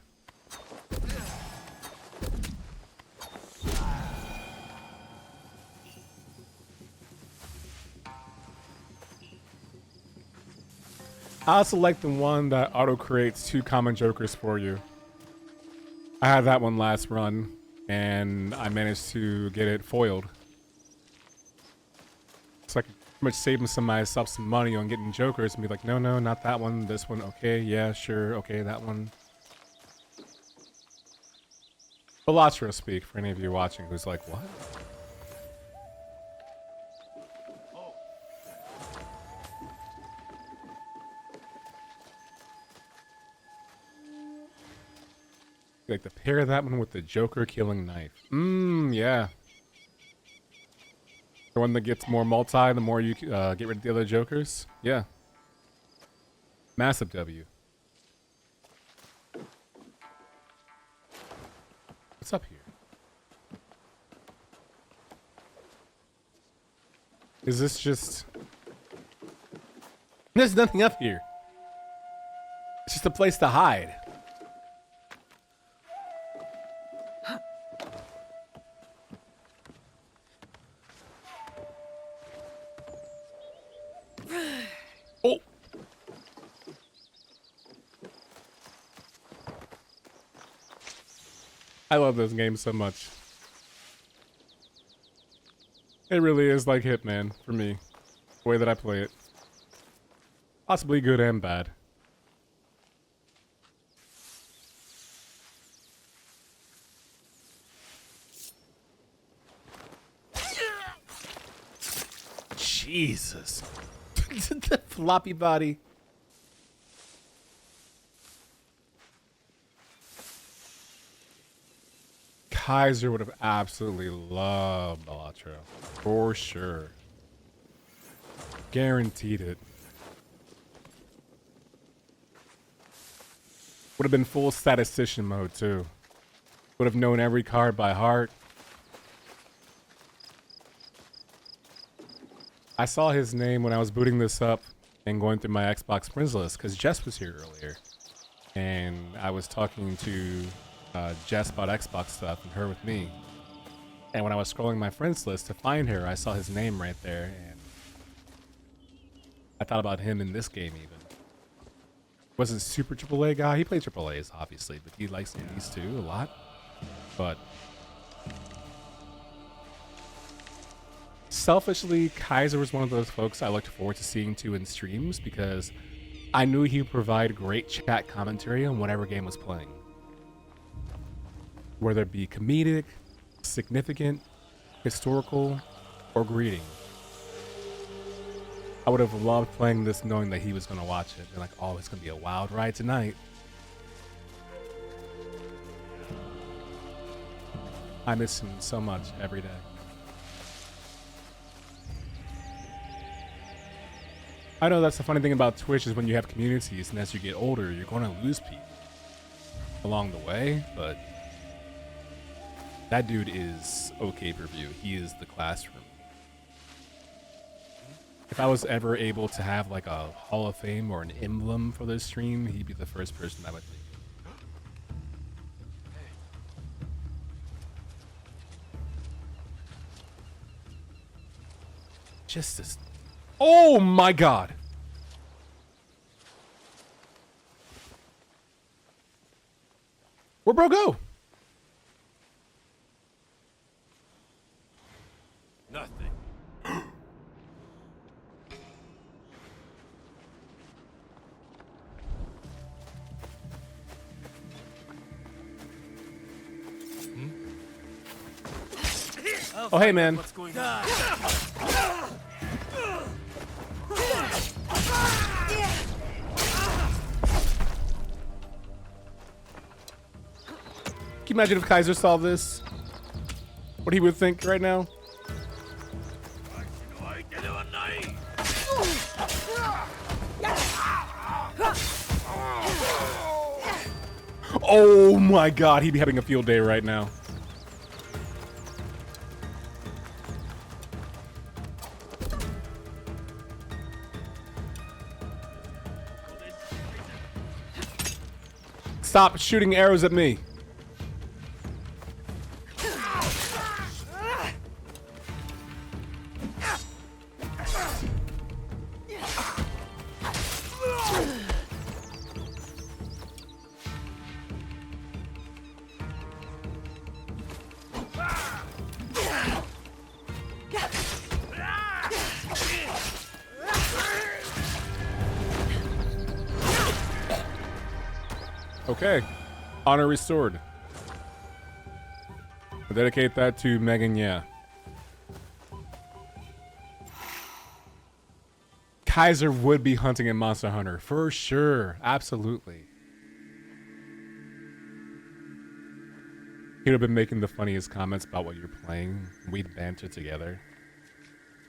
I also like the one that auto creates 2 common jokers for you. I had that one last run, and I managed to get it foiled. So I could pretty much save myself some money on getting jokers and be like, no, not that one, this one, okay, yeah, sure, okay, that one. Velatro speak for any of you watching who's like, what? Like to pair that one with the Joker killing knife. Yeah. The one that gets more multi, the more you get rid of the other Jokers. Yeah. Massive W. What's up here? Is this just... There's nothing up here. It's just a place to hide. Oh! I love this game so much. It really is like Hitman for me, the way that I play it. Possibly good and bad. Jesus. The floppy body. Kaiser would have absolutely loved Velatro. For sure. Guaranteed it. Would have been full statistician mode too. Would have known every card by heart. I saw his name when I was booting this up and going through my Xbox friends list because Jess was here earlier. And I was talking to Jess about Xbox stuff and her with me. And when I was scrolling my friends list to find her, I saw his name right there. And I thought about him in this game even. Wasn't super AAA guy. He played AAAs obviously, but he likes these too a lot. But selfishly, Kaiser was one of those folks I looked forward to seeing too in streams because I knew he would provide great chat commentary on whatever game was playing. Whether it be comedic, significant, historical, or greeting. I would have loved playing this knowing that he was going to watch it. And like, oh, it's going to be a wild ride tonight. I miss him so much every day. I know that's the funny thing about Twitch is when you have communities and as you get older, you're going to lose people along the way, but that dude is okay per view. He is the classroom. If I was ever able to have like a Hall of Fame or an emblem for this stream, he'd be the first person I would think. Just this. Oh my god! Where'd bro go? Nothing. Oh hey man. What's going on? Can you imagine if Kaiser saw this? What he would think right now? Oh my god, he'd be having a field day right now. Stop shooting arrows at me. Okay. Honor restored. I'll dedicate that to Megan, yeah. Kaiser would be hunting in Monster Hunter. For sure. Absolutely. He'd have been making the funniest comments about what you're playing. We'd banter together.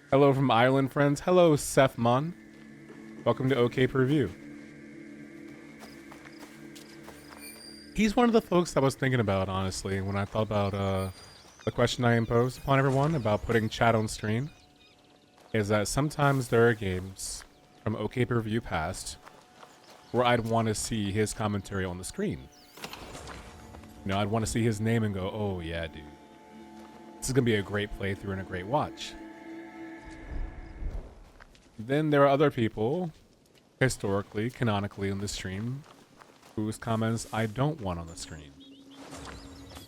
Hello from Ireland, friends. Hello, Seth Mon. Welcome to OK Preview. He's one of the folks I was thinking about, honestly, when I thought about the question I imposed upon everyone about putting chat on screen. Is that sometimes there are games from OK Preview past where I'd want to see his commentary on the screen. You know, I'd want to see his name and go, oh yeah, dude. This is going to be a great playthrough and a great watch. Then there are other people, historically, canonically on the stream, whose comments I don't want on the screen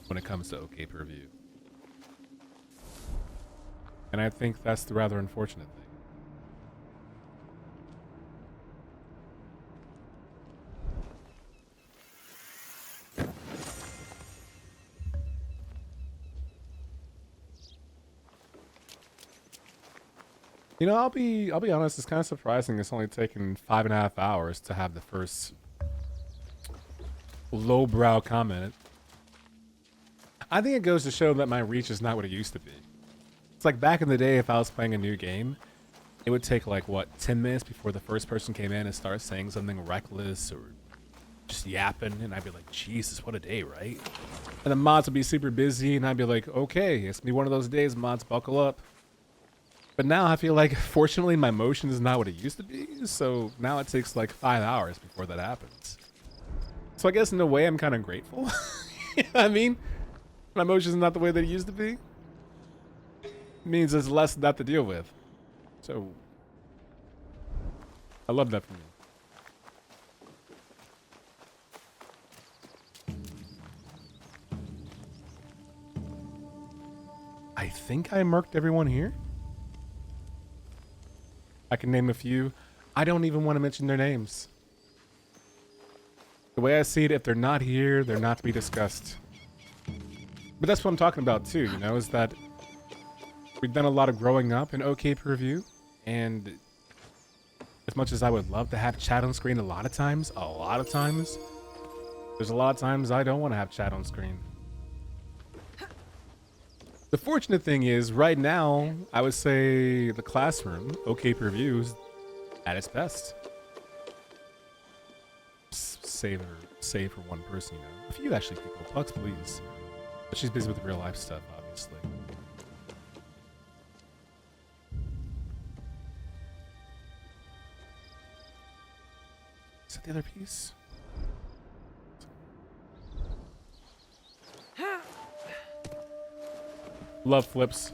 when it comes to OK Preview. And I think that's the rather unfortunate thing. You know, I'll be honest, it's kind of surprising it's only taken 5.5 hours to have the first lowbrow comment. I think it goes to show that my reach is not what it used to be. It's like back in the day, if I was playing a new game, it would take like, what, 10 minutes before the first person came in and started saying something reckless or just yapping, and I'd be like, Jesus, what a day, right? And the mods would be super busy, and I'd be like, okay, it's gonna be one of those days, mods, buckle up. But now I feel like, fortunately, my motion is not what it used to be, so now it takes like 5 hours before that happens. So I guess in a way I'm kind of grateful. You know what I mean? My motion is not the way that it used to be. It means there's less of that to deal with. So I love that for me. I think I marked everyone here. I can name a few. I don't even want to mention their names. The way I see it, if they're not here, they're not to be discussed. But that's what I'm talking about too, you know, is that we've done a lot of growing up in OK Preview, and as much as I would love to have chat on screen a lot of times, there's a lot of times I don't want to have chat on screen. The fortunate thing is, right now, I would say the classroom, OK Preview, is at its best. Save for one person, you know. A few actually people. Plugs, please. But she's busy with real life stuff, obviously. Is that the other piece? Love flips.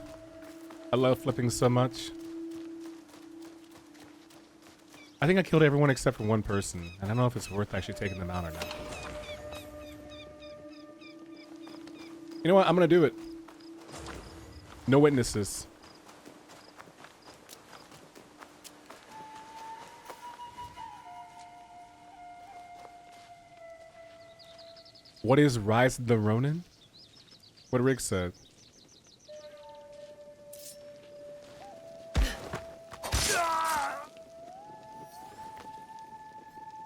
I love flipping so much. I think I killed everyone except for one person. And I don't know if it's worth actually taking them out or not. You know what? I'm gonna do it. No witnesses. What is Rise of the Ronin? What Rick said.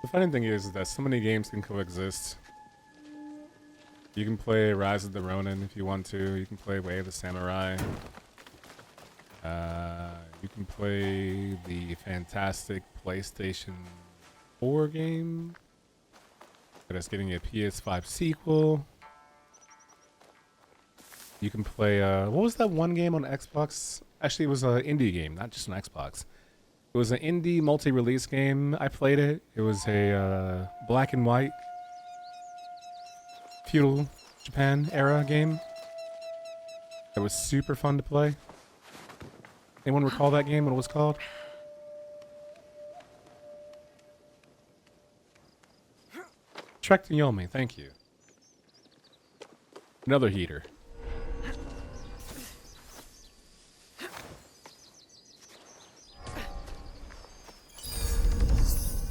The funny thing is that so many games can coexist. You can play Rise of the Ronin if you want to. You can play Way of the Samurai. You can play the fantastic PlayStation 4 game that is getting a PS5 sequel. You can play, what was that one game on Xbox? Actually, it was an indie game, not just on Xbox. It was an indie multi-release game. I played it. It was a black and white feudal Japan era game that was super fun to play? Anyone recall that game? What it was called? Trek to Yomi, thank you. Another heater.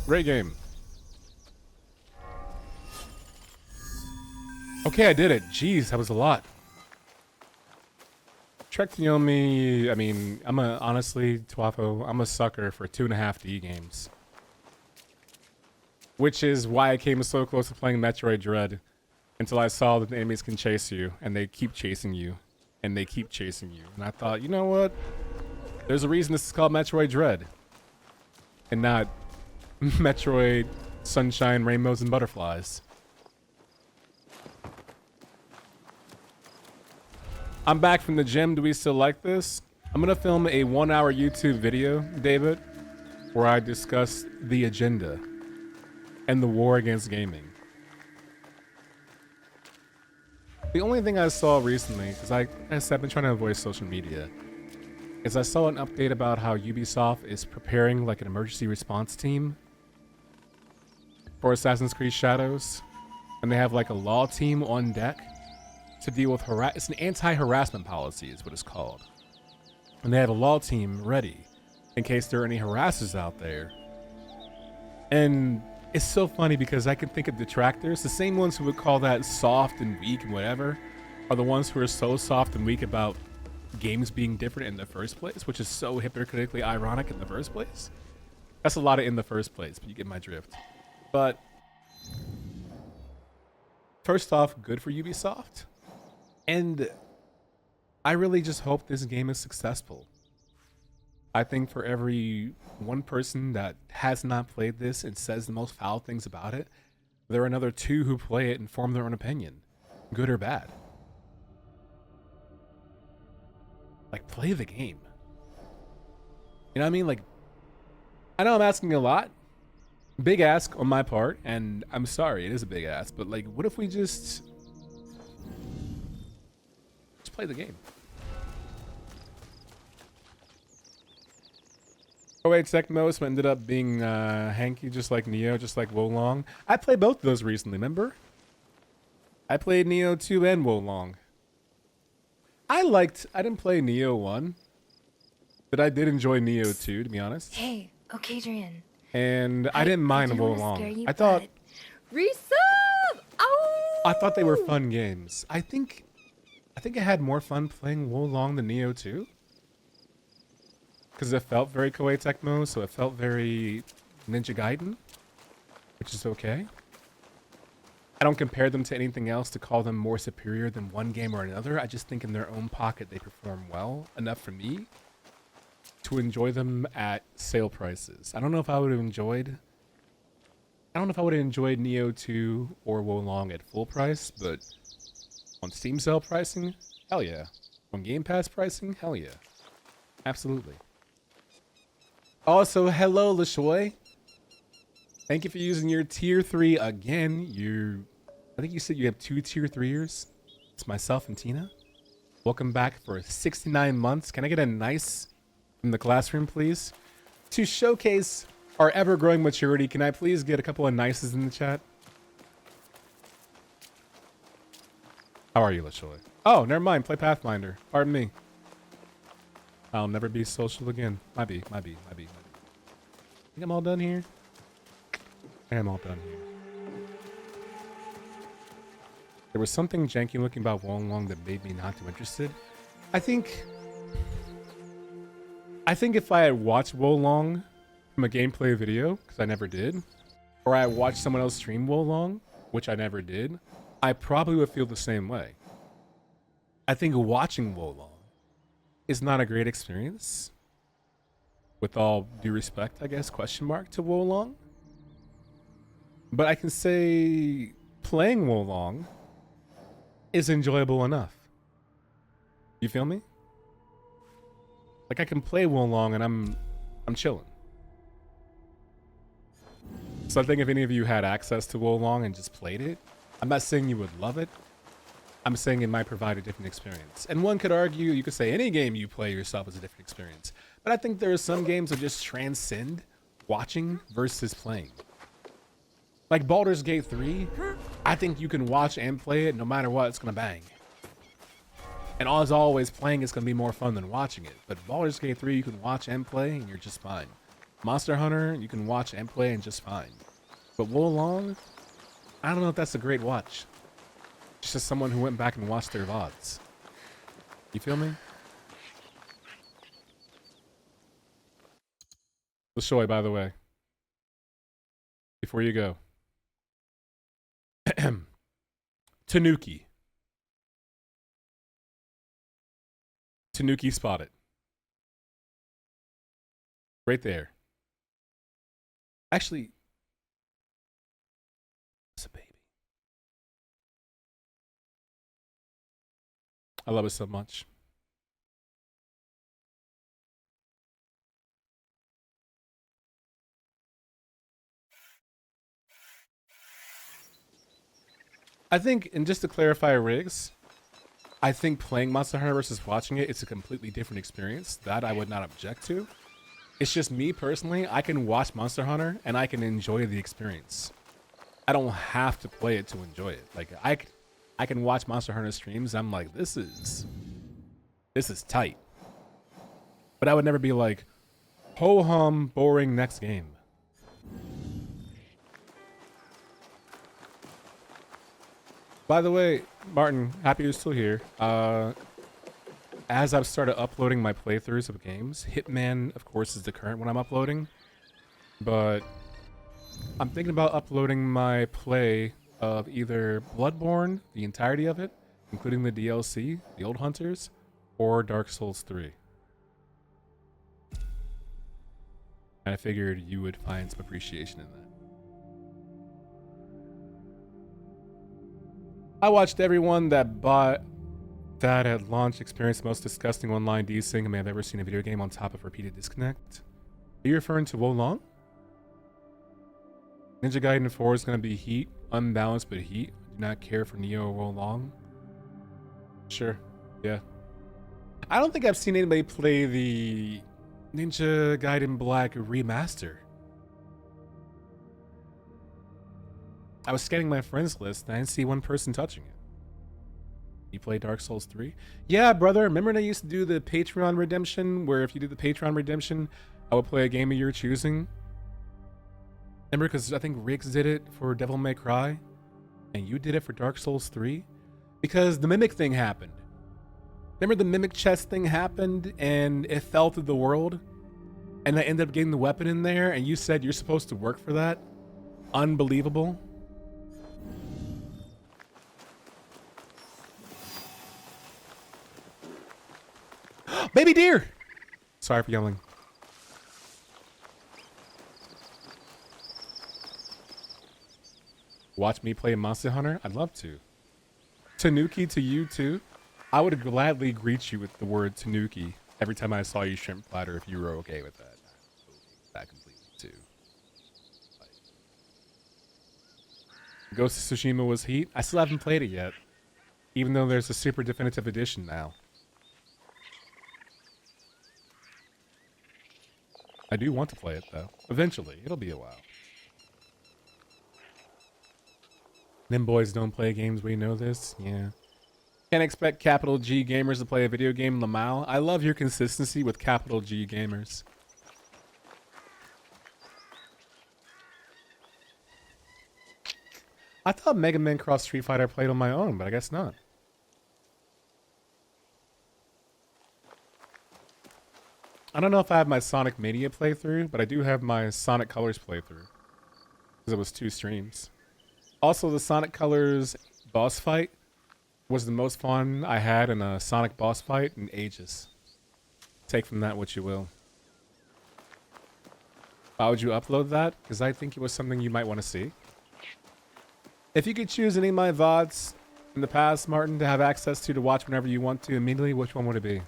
Great game. Okay, I did it. Jeez, that was a lot. Trek to Yomi, I mean, honestly, Twafo, I'm a sucker for 2.5D games. Which is why I came so close to playing Metroid Dread until I saw that the enemies can chase you, and they keep chasing you, and they keep chasing you. And I thought, you know what? There's a reason this is called Metroid Dread, and not Metroid Sunshine, Rainbows, and Butterflies. I'm back from the gym. Do we still like this? I'm gonna film a 1-hour YouTube video, David, where I discuss the agenda and the war against gaming. The only thing I saw recently, because I've been trying to avoid social media, is I saw an update about how Ubisoft is preparing like an emergency response team for Assassin's Creed Shadows, and they have like a law team on deck to deal with it's an anti-harassment policy is what it's called. And they have a law team ready in case there are any harassers out there. And it's so funny because I can think of detractors, the same ones who would call that soft and weak and whatever, are the ones who are so soft and weak about games being different in the first place, which is so hypocritically ironic in the first place. That's a lot of in the first place, but you get my drift. But first off, good for Ubisoft. And I really just hope this game is successful. I think for every one person that has not played this and says the most foul things about it, there are another 2 who play it and form their own opinion, good or bad. Like, play the game. You know what I mean? Like, I know I'm asking a lot. Big ask on my part, and I'm sorry, it is a big ask, but like, what if we just play the game? Oh wait, Tecmos ended up being hanky, just like Neo, just like Wolong. I played both of those recently, remember? I played Neo 2 and Wolong. I didn't play Neo 1, but I did enjoy Neo 2, to be honest. Hey, Okaydrian. And I didn't mind Wolong. I thought Resub! Oh! I thought they were fun games. I think I had more fun playing Wolong than Neo 2. Because it felt very Koei Tecmo, so it felt very Ninja Gaiden, which is okay. I don't compare them to anything else to call them more superior than one game or another. I just think in their own pocket they perform well enough for me to enjoy them at sale prices. I don't know if I would have enjoyed Neo 2 or Wolong at full price, but on Steam sale pricing, hell yeah. On Game Pass pricing, hell yeah. Absolutely. Also, hello, Lashoy. Thank you for using your tier 3 again. I think you said you have 2 tier 3ers. It's myself and Tina. Welcome back for 69 months. Can I get a nice from the classroom, please? To showcase our ever-growing maturity, can I please get a couple of nices in the chat? How are you, Lashoy? Oh, never mind. Play Pathfinder. Pardon me. I'll never be social again. Might be. Think I'm all done here? I am all done here. There was something janky looking about Wolong that made me not too interested. I think if I had watched Wolong from a gameplay video, because I never did, or I watched someone else stream Wolong, which I never did, I probably would feel the same way. I think watching Wolong is not a great experience. With all due respect, I guess, question mark to Wolong. But I can say playing Wolong is enjoyable enough. You feel me? Like I can play Wolong and I'm chilling. So I think if any of you had access to Wolong and just played it, I'm not saying you would love it. I'm saying it might provide a different experience. And one could argue, you could say any game you play yourself is a different experience. But I think there are some games that just transcend watching versus playing. Like Baldur's Gate 3, I think you can watch and play it no matter what, it's gonna bang. And as always, playing is gonna be more fun than watching it. But Baldur's Gate 3, you can watch and play and you're just fine. Monster Hunter, you can watch and play and just fine. But Wo Long, I don't know if that's a great watch. Just as someone who went back and watched their VODs. You feel me? Lashoy, by the way. Before you go. Tanuki. Tanuki spotted. Right there. Actually, it's a baby. I love it so much. I think, and just to clarify, Riggs, I think playing Monster Hunter versus watching it, it's a completely different experience. That I would not object to. It's just me personally, I can watch Monster Hunter and I can enjoy the experience. I don't have to play it to enjoy it. Like I can watch Monster Hunter streams. I'm like, this is tight. But I would never be like, ho hum, boring, next game. By the way, Martin, happy you're still here. As I've started uploading my playthroughs of games, Hitman, of course, is the current one I'm uploading. But I'm thinking about uploading my play of either Bloodborne, the entirety of it, including the DLC, the Old Hunters, or Dark Souls 3. And I figured you would find some appreciation in that. I watched everyone that bought that at launch experienced the most disgusting online desync I may have ever seen a video game on top of repeated disconnect. Are you referring to Wo Long? Ninja Gaiden 4 is going to be heat, unbalanced but heat. I do not care for Neo or Wo Long. Sure, yeah. I don't think I've seen anybody play the Ninja Gaiden Black remaster. I was scanning my friends list and I didn't see one person touching it. You play Dark Souls 3? Yeah, brother. Remember when I used to do the Patreon redemption, where if you did the Patreon redemption, I would play a game of your choosing? Remember, because I think Riggs did it for Devil May Cry, and you did it for Dark Souls 3? Because the Mimic thing happened. Remember the Mimic chest thing happened, and it fell through the world? And I ended up getting the weapon in there, and you said you're supposed to work for that? Unbelievable. Baby deer! Sorry for yelling. Watch me play Monster Hunter? I'd love to. Tanuki to you too? I would gladly greet you with the word Tanuki every time I saw you shrimp platter if you were okay with that. That completely too. Ghost of Tsushima was heat? I still haven't played it yet. Even though there's a super definitive edition now. I do want to play it though. Eventually. It'll be a while. Them boys don't play games, we know this. Yeah. Can't expect capital G gamers to play a video game, lmao. I love your consistency with capital G gamers. I thought Mega Man Cross Street Fighter played on my own, but I guess not. I don't know if I have my Sonic Mania playthrough, but I do have my Sonic Colors playthrough. Because it was 2 streams. Also, the Sonic Colors boss fight was the most fun I had in a Sonic boss fight in ages. Take from that what you will. Why would you upload that? Because I think it was something you might want to see. If you could choose any of my VODs in the past, Martin, to have access to watch whenever you want to immediately, which one would it be?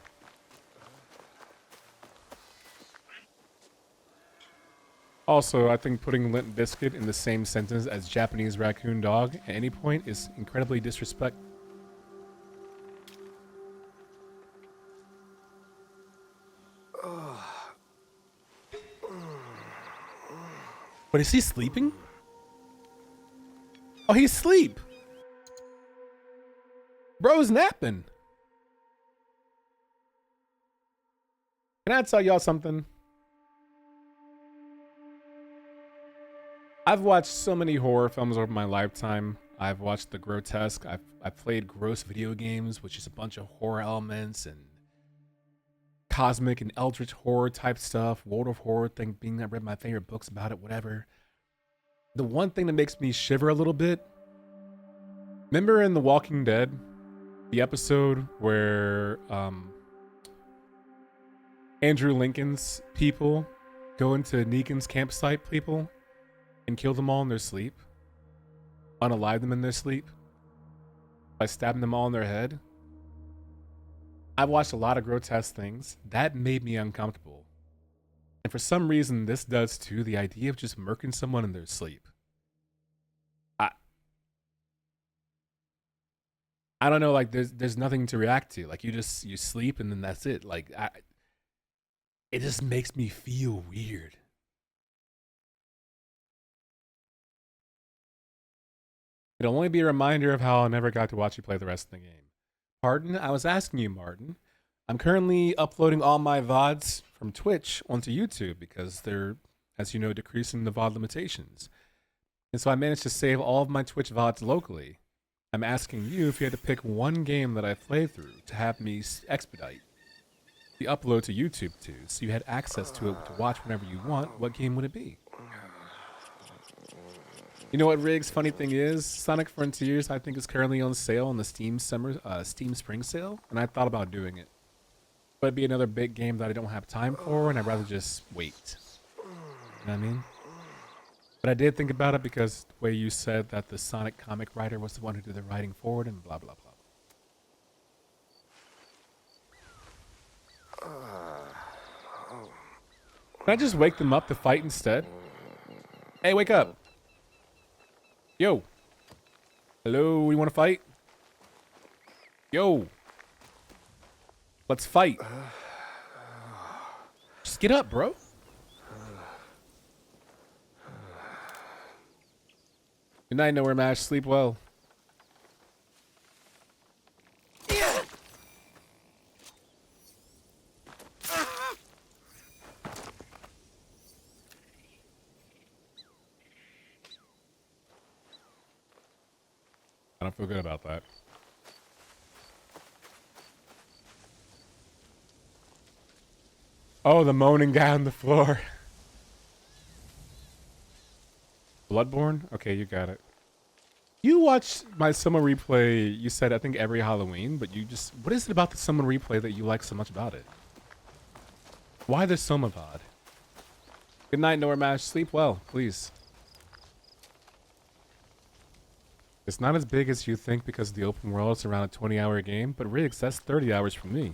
Also, I think putting Limp Biscuit in the same sentence as Japanese raccoon dog at any point is incredibly disrespectful. But is he sleeping? Oh, he's asleep. Bro's napping. Can I tell y'all something? I've watched so many horror films over my lifetime. I've watched the grotesque. I've played gross video games, which is a bunch of horror elements and cosmic and eldritch horror type stuff. World of Horror thing being I read my favorite books about it, whatever. The one thing that makes me shiver a little bit. Remember in The Walking Dead, the episode where Andrew Lincoln's people go into Negan's campsite people and kill them all in their sleep, unalive them in their sleep by stabbing them all in their head. I've watched a lot of grotesque things. That made me uncomfortable. And for some reason, this does too. The idea of just murking someone in their sleep. I don't know, like there's nothing to react to. Like you sleep and then that's it. Like it just makes me feel weird. It'll only be a reminder of how I never got to watch you play the rest of the game. Pardon? I was asking you, Martin. I'm currently uploading all my VODs from Twitch onto YouTube because they're, as you know, decreasing the VOD limitations. And so I managed to save all of my Twitch VODs locally. I'm asking you if you had to pick one game that I played through to have me expedite the upload to YouTube to, so you had access to it to watch whenever you want, what game would it be? You know what, Riggs? Funny thing is, Sonic Frontiers I think is currently on sale on the Steam Spring Sale, and I thought about doing it. But it'd be another big game that I don't have time for, and I'd rather just wait. You know what I mean? But I did think about it because the way you said that the Sonic comic writer was the one who did the writing forward and blah, blah, blah. Can I just wake them up to fight instead? Hey, wake up. Yo. Hello, you want to fight? Yo. Let's fight. Just get up, bro. Good night, Nowhere Mash. Sleep well. I don't feel good about that. Oh, the moaning guy on the floor. Bloodborne? Okay, you got it. You watch my summer replay, you said, I think every Halloween, but you just... What is it about the summer replay that you like so much about it? Why the summer VOD? Good night, Nowhere Mash. Sleep well, please. It's not as big as you think because the open world is around a 20-hour game, but Riggs, that's 30 hours from me.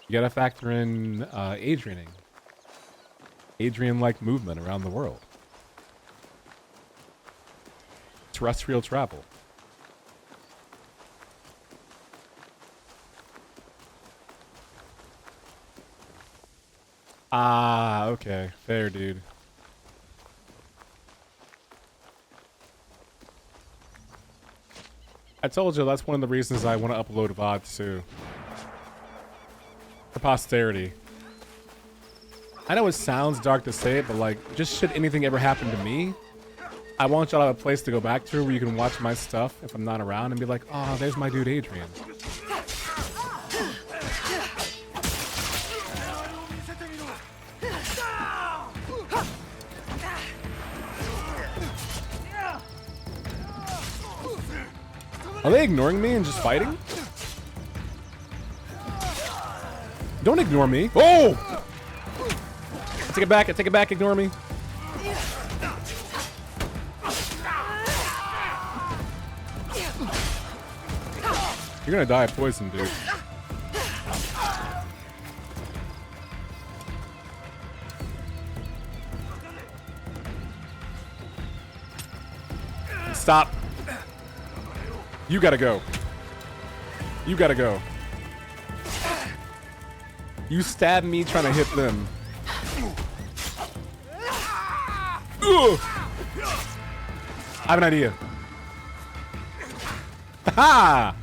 You gotta factor in Adrianing. Adrian-like movement around the world. Terrestrial travel. Ah, okay. Fair, dude. I told you that's one of the reasons I want to upload VODs too. For posterity. I know it sounds dark to say it, but like, just should anything ever happen to me, I want y'all to have a place to go back to where you can watch my stuff if I'm not around and be like, oh, there's my dude Adrian. Are they ignoring me and just fighting? Don't ignore me. Oh! I take it back, I take it back, ignore me. You're gonna die of poison, dude. Stop. You gotta go. You gotta go. You stabbed me trying to hit them. Ugh. I have an idea. Ha!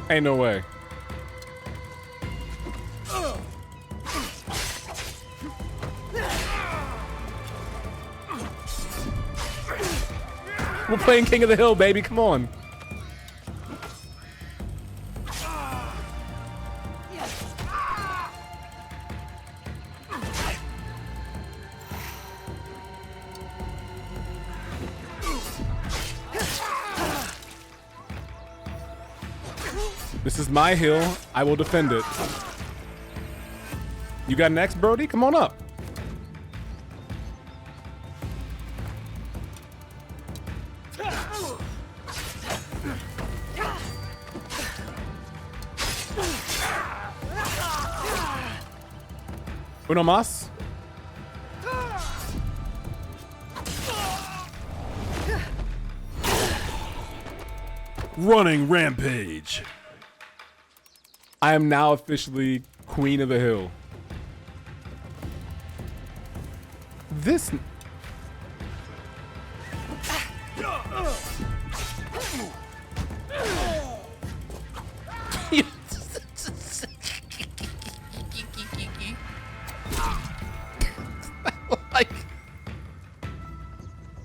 Ain't no way. We're playing King of the Hill, baby. Come on. This is my hill. I will defend it. You got next, Brody? Come on up. Uno más. Running rampage. I am now officially Queen of the Hill. This... like...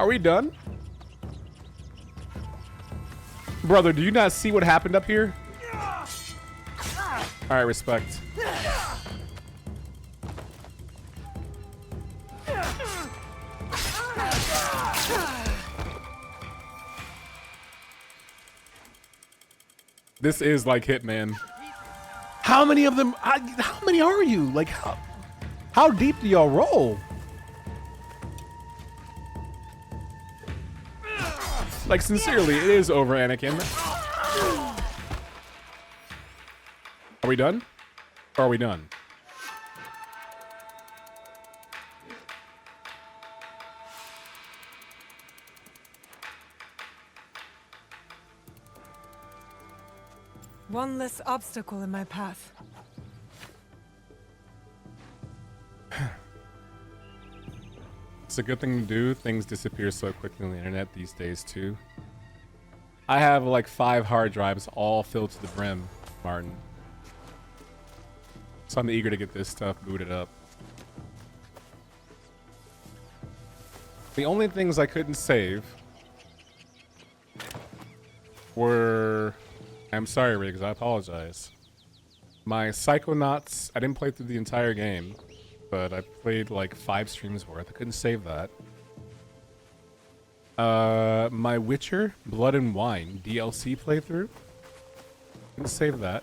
Are we done? Brother, do you not see what happened up here? All right, respect. This is like Hitman. How many of them? How many are you? Like, how deep do y'all roll? Like, sincerely, it is over, Anakin. Are we done? Or are we done? One less obstacle in my path. It's a good thing to do. Things disappear so quickly on the internet these days, too. I have like 5 hard drives all filled to the brim, Martin. So I'm eager to get this stuff booted up. The only things I couldn't save were... I'm sorry, Riggs, I apologize. My Psychonauts, I didn't play through the entire game, but I played like 5 streams worth. I couldn't save that. My Witcher, Blood and Wine DLC playthrough. Couldn't save that.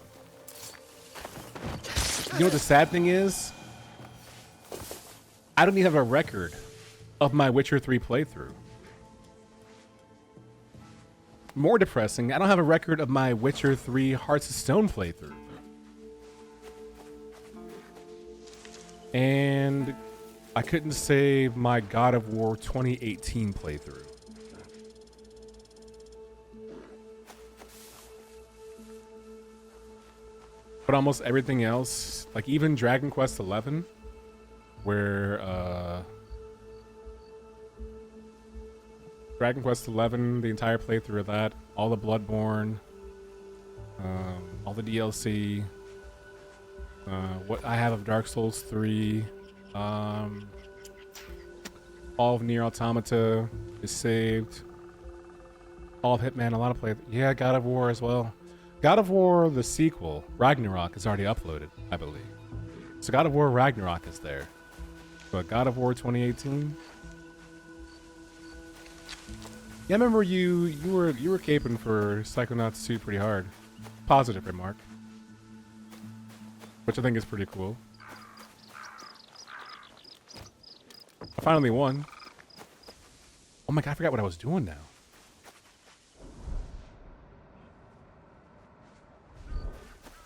You know what the sad thing is? I don't even have a record of my Witcher 3 playthrough. More depressing, I don't have a record of my Witcher 3 Hearts of Stone playthrough. And I couldn't save my God of War 2018 playthrough. But almost everything else, like even Dragon Quest XI, where Dragon Quest XI, the entire playthrough of that, all the Bloodborne, all the DLC, what I have of Dark Souls 3, all of Nier Automata is saved, all of Hitman, a lot of playthrough. Yeah, God of War as well. God of War, the sequel, Ragnarok, is already uploaded, I believe. So God of War Ragnarok is there. But God of War 2018... Yeah, I remember you were caping for Psychonauts 2 pretty hard. Positive remark. Which I think is pretty cool. I finally won. Oh my god, I forgot what I was doing now.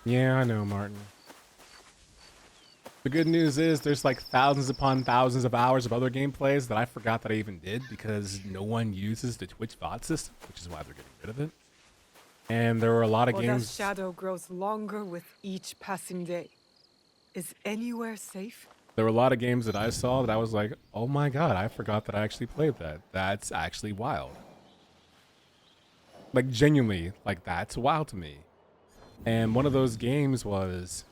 Yeah, I know, Martin. The good news is there's like thousands upon thousands of hours of other gameplays that I forgot that I even did because no one uses the Twitch VOD system, which is why they're getting rid of it. And there were a lot of Oda's games. shadow grows longer with each passing day. Is anywhere safe? There were a lot of games that I saw that I was like, oh my god, I forgot that I actually played that. That's actually wild. Like, genuinely, like, that's wild to me. And one of those games was,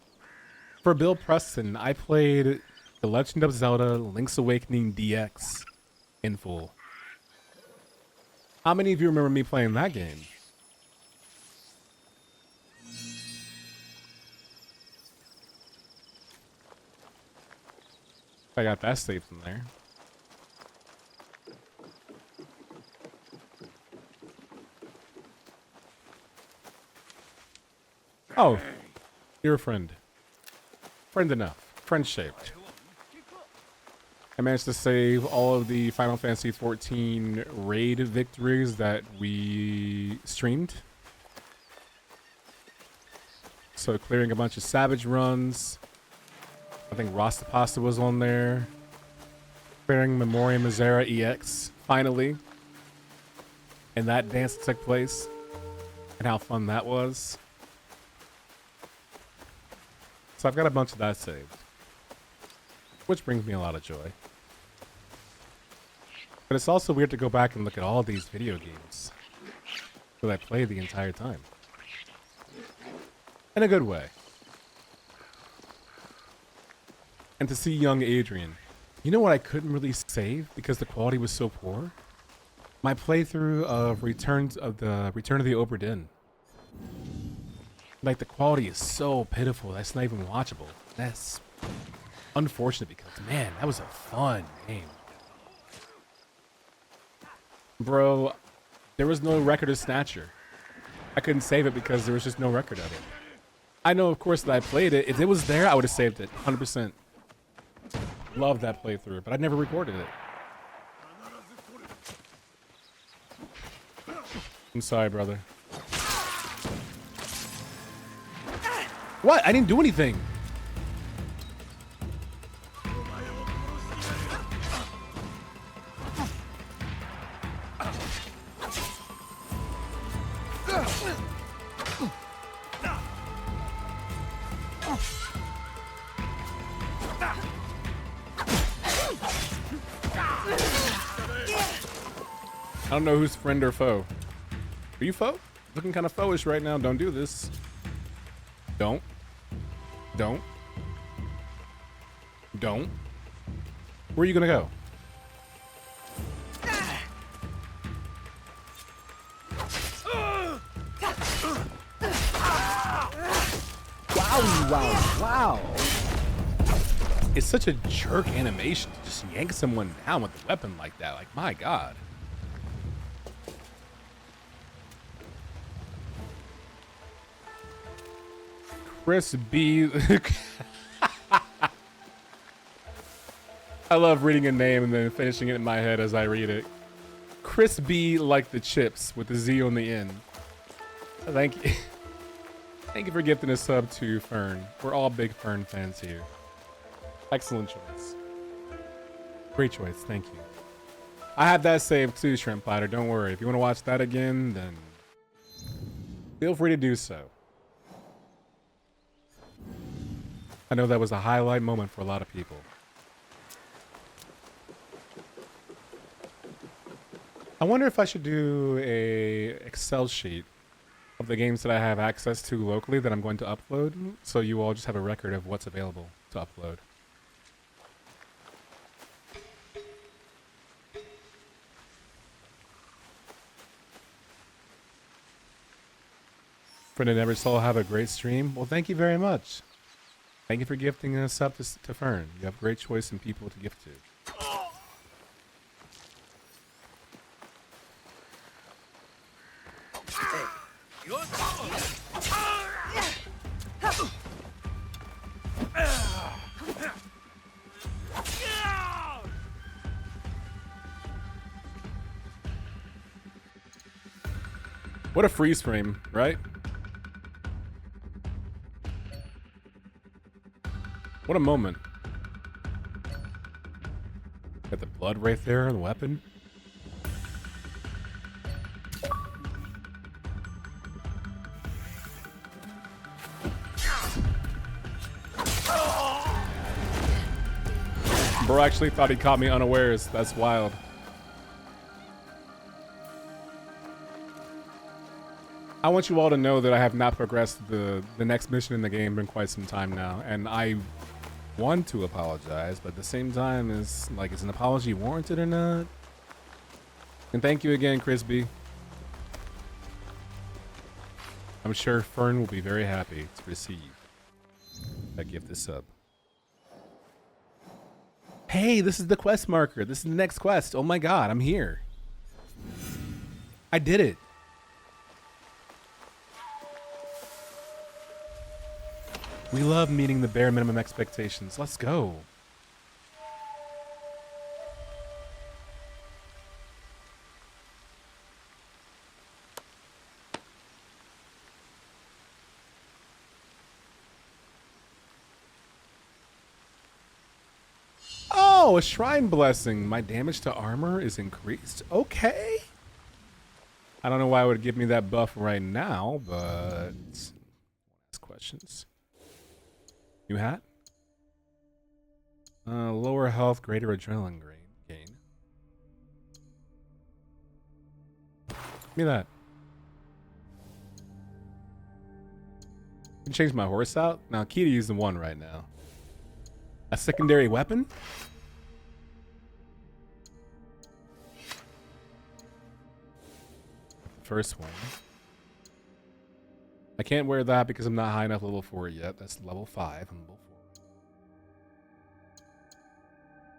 for Bill Preston, I played The Legend of Zelda Link's Awakening DX in full. How many of you remember me playing that game? I got that saved in there. Oh, you're a friend. Friend enough. Friend-shaped. I managed to save all of the Final Fantasy XIV raid victories that we streamed. So clearing a bunch of Savage runs. I think Rastapasta was on there. Clearing Memoria Misera EX, finally. And that dance took place. And how fun that was. So I've got a bunch of that saved. Which brings me a lot of joy. But it's also weird to go back and look at all these video games that I played the entire time. In a good way. And to see young Adrian. You know what I couldn't really save because the quality was so poor? My playthrough of Return of the Obra Dinn. Like, the quality is so pitiful, that's not even watchable. That's unfortunate because, man, that was a fun game. Bro, there was no record of Snatcher. I couldn't save it because there was just no record of it. I know, of course, that I played it. If it was there, I would have saved it, 100%. Love that playthrough, but I never recorded it. I'm sorry, brother. What? I didn't do anything. I don't know who's friend or foe. Are you foe? Looking kind of foe-ish right now. Don't do this. Don't. Don't. Don't. Where are you gonna go? Wow, wow, wow. It's such a jerk animation to just yank someone down with a weapon like that. Like, my God. Chris B. I love reading a name and then finishing it in my head as I read it. Chris B. like the chips with the Z on the end. Thank you. Thank you for gifting a sub to Fern. We're all big Fern fans here. Excellent choice. Great choice. Thank you. I have that saved too, Shrimp Platter. Don't worry. If you want to watch that again, then feel free to do so. I know that was a highlight moment for a lot of people. I wonder if I should do a Excel sheet of the games that I have access to locally that I'm going to upload, so you all just have a record of what's available to upload. Friend I never saw, have a great stream. Well, thank you very much. Thank you for gifting us up to Fern. You have a great choice in people to gift to. What a freeze frame, right? What a moment. Got the blood right there on the weapon. Bro actually thought he caught me unawares. That's wild. I want you all to know that I have not progressed the next mission in the game in quite some time now, and I want to apologize, but at the same time, is an apology warranted or not? And thank you again, Chris B. I'm sure Fern will be very happy to receive that gift this sub. Hey, this is the quest marker. This is the next quest. Oh my god, I'm here. I did it. We love meeting the bare minimum expectations. Let's go. Oh, a shrine blessing. My damage to armor is increased. Okay. I don't know why it would give me that buff right now, but ask questions. New hat? Lower health, greater adrenaline gain. Give me that. Can change my horse out? Now, key to use the one right now. A secondary weapon? First one. I can't wear that because I'm not high enough level 4 yet. That's level 5. I'm level 4.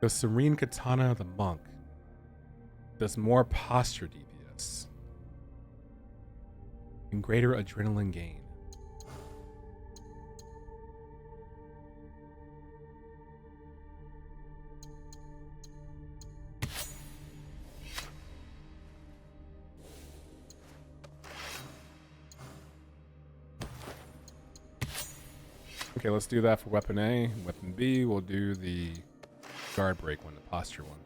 The Serene Katana of the Monk does more posture DPS and greater adrenaline gain. Okay, let's do that for weapon A. Weapon B, we'll do the guard break one, the posture one.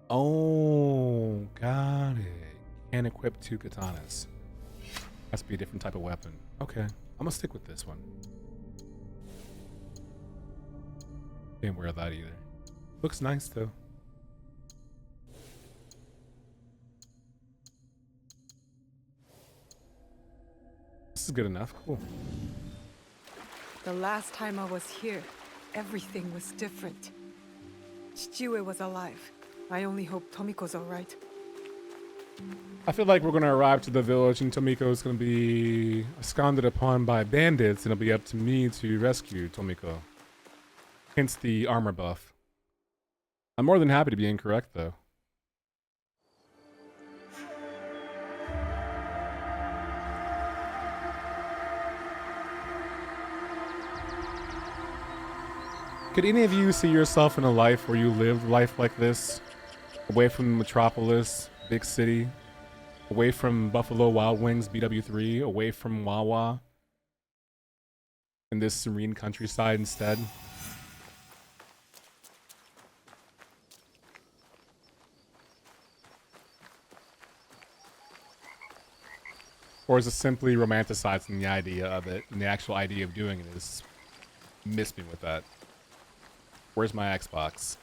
Oh, got it. Can't equip 2 katanas. Has to be a different type of weapon. Okay, I'm gonna stick with this one. Can't wear that either. Looks nice though. This is good enough. Cool. The last time I was here, everything was different. Chichiue was alive. I only hope Tomiko's alright. I feel like we're going to arrive to the village and Tomiko is going to be absconded upon by bandits and it'll be up to me to rescue Tomiko. Hence the armor buff. I'm more than happy to be incorrect though. Could any of you see yourself in a life where you lived life like this? Away from Metropolis, big city, away from Buffalo Wild Wings, BW3, away from Wawa, in this serene countryside instead? Or is it simply romanticizing the idea of it, and the actual idea of doing it is miss me with that? Where's my Xbox?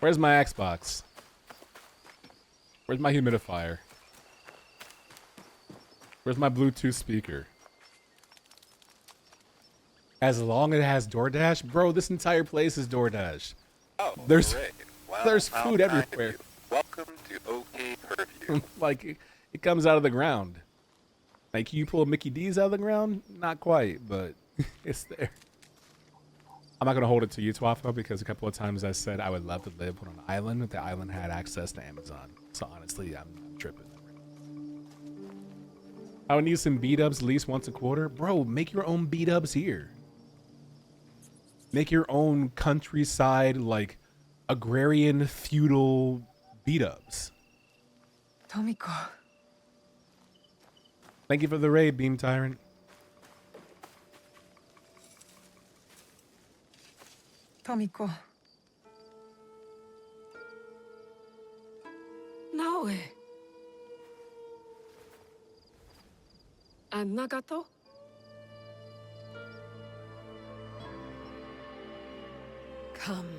Where's my Xbox? Where's my humidifier? Where's my Bluetooth speaker? As long as it has DoorDash? Bro, this entire place is DoorDash. Oh, there's great. Well, there's food everywhere. Welcome to OK Purview. Like, it comes out of the ground. Like, you pull Mickey D's out of the ground? Not quite, but it's there. I'm not going to hold it to you, Twafa, because a couple of times I said I would love to live on an island if the island had access to Amazon. So honestly, I'm tripping. I would need some B-dubs at least once a quarter. Bro, make your own B-dubs here. Make your own countryside, like, agrarian, feudal B-dubs. Tomiko. Thank you for the raid, Beam Tyrant. Tomiko. Naoe. And Nagato? Come.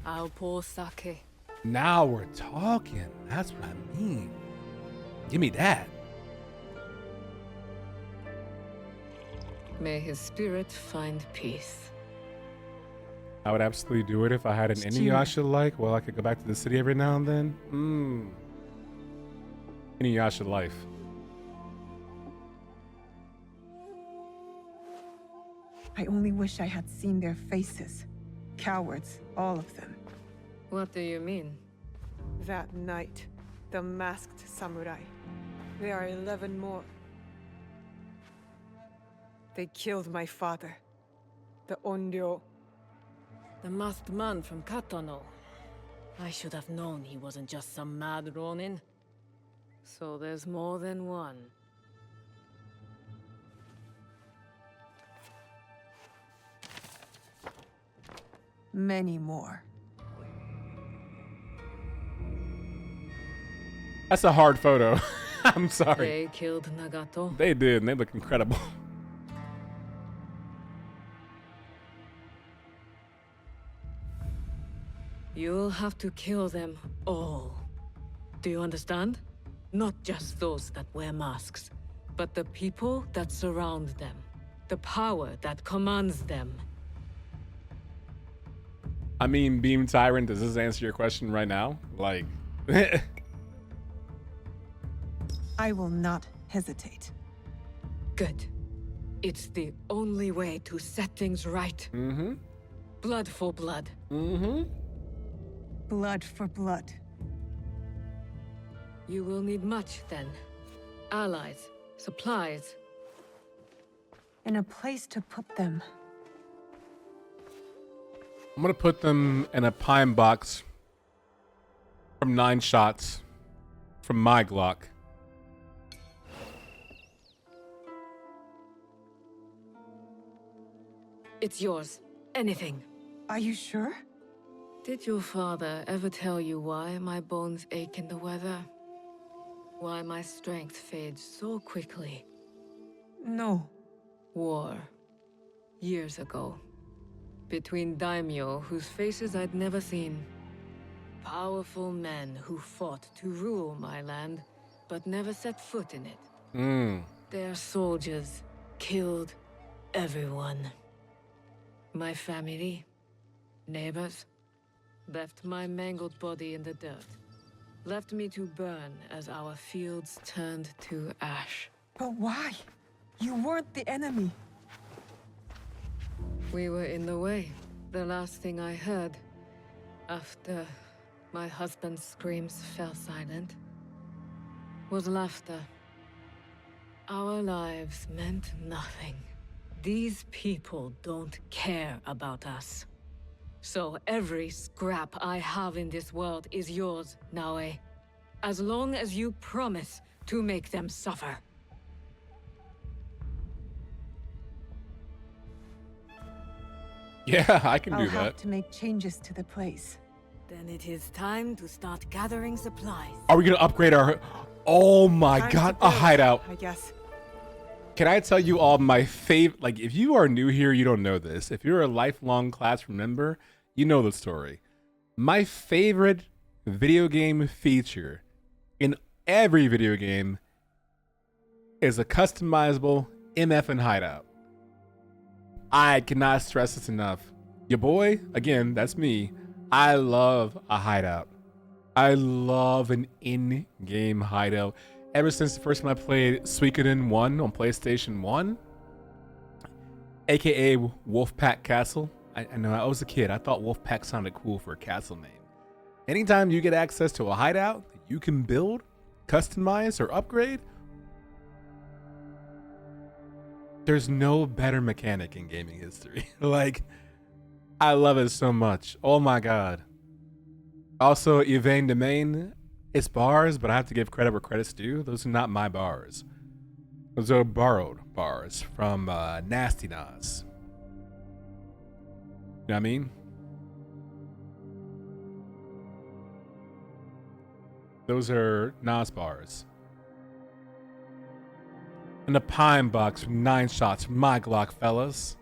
I'll pour sake. Now we're talking. That's what I mean. Give me that. May his spirit find peace. I would absolutely do it if I had an Inuyasha like. Well, I could go back to the city every now and then. Inuyasha life. I only wish I had seen their faces. Cowards, all of them. What do you mean? That night, the masked samurai. There are 11 more. They killed my father, the Onryo. The masked man from Katano. I should have known he wasn't just some mad ronin. So there's more than one. Many more. That's a hard photo. I'm sorry. They killed Nagato. They did, and they look incredible. You'll have to kill them all. Do you understand? Not just those that wear masks, but the people that surround them. The power that commands them. I mean, Beam Tyrant, does this answer your question right now? Like... I will not hesitate. Good. It's the only way to set things right. Mm-hmm. Blood for blood. Mm-hmm. Blood for blood. You will need much then. Allies, supplies. And a place to put them. I'm gonna put them in a pine box from 9 shots from my Glock. It's yours. Anything. Are you sure? Did your father ever tell you why my bones ache in the weather? Why my strength fades so quickly? No. War. Years ago. Between daimyo whose faces I'd never seen. Powerful men who fought to rule my land, but never set foot in it. Their soldiers killed everyone. My family, neighbors, left my mangled body in the dirt. Left me to burn as our fields turned to ash. But why? You weren't the enemy. We were in the way. The last thing I heard, after my husband's screams fell silent, was laughter. Our lives meant nothing. These people don't care about us. So every scrap I have in this world is yours, Naoe. As long as you promise to make them suffer. Yeah, I can do I'll that. have to make changes to the place. Then it is time to start gathering supplies. Are we gonna upgrade our... Oh my Time god, to a build, hideout. I guess. Can I tell you all my favorite... Like, if you are new here, you don't know this. If you're a lifelong classroom member, you know the story. My favorite video game feature in every video game is a customizable MF and hideout. I cannot stress this enough. Your boy, again, that's me. I love a hideout. I love an in-game hideout. Ever since the first time I played Suikoden 1 on PlayStation 1, aka Wolfpack Castle. I know I was a kid. I thought Wolfpack sounded cool for a castle name. Anytime you get access to a hideout that you can build, customize, or upgrade, there's no better mechanic in gaming history. Like, I love it so much. Oh my god. Also, Yvain Domain, it's bars, but I have to give credit where credit's due. Those are not my bars. Those are borrowed bars from Nasty Nas. what I mean? Those are Nas bars. And a pine box from 9 shots from my Glock, fellas.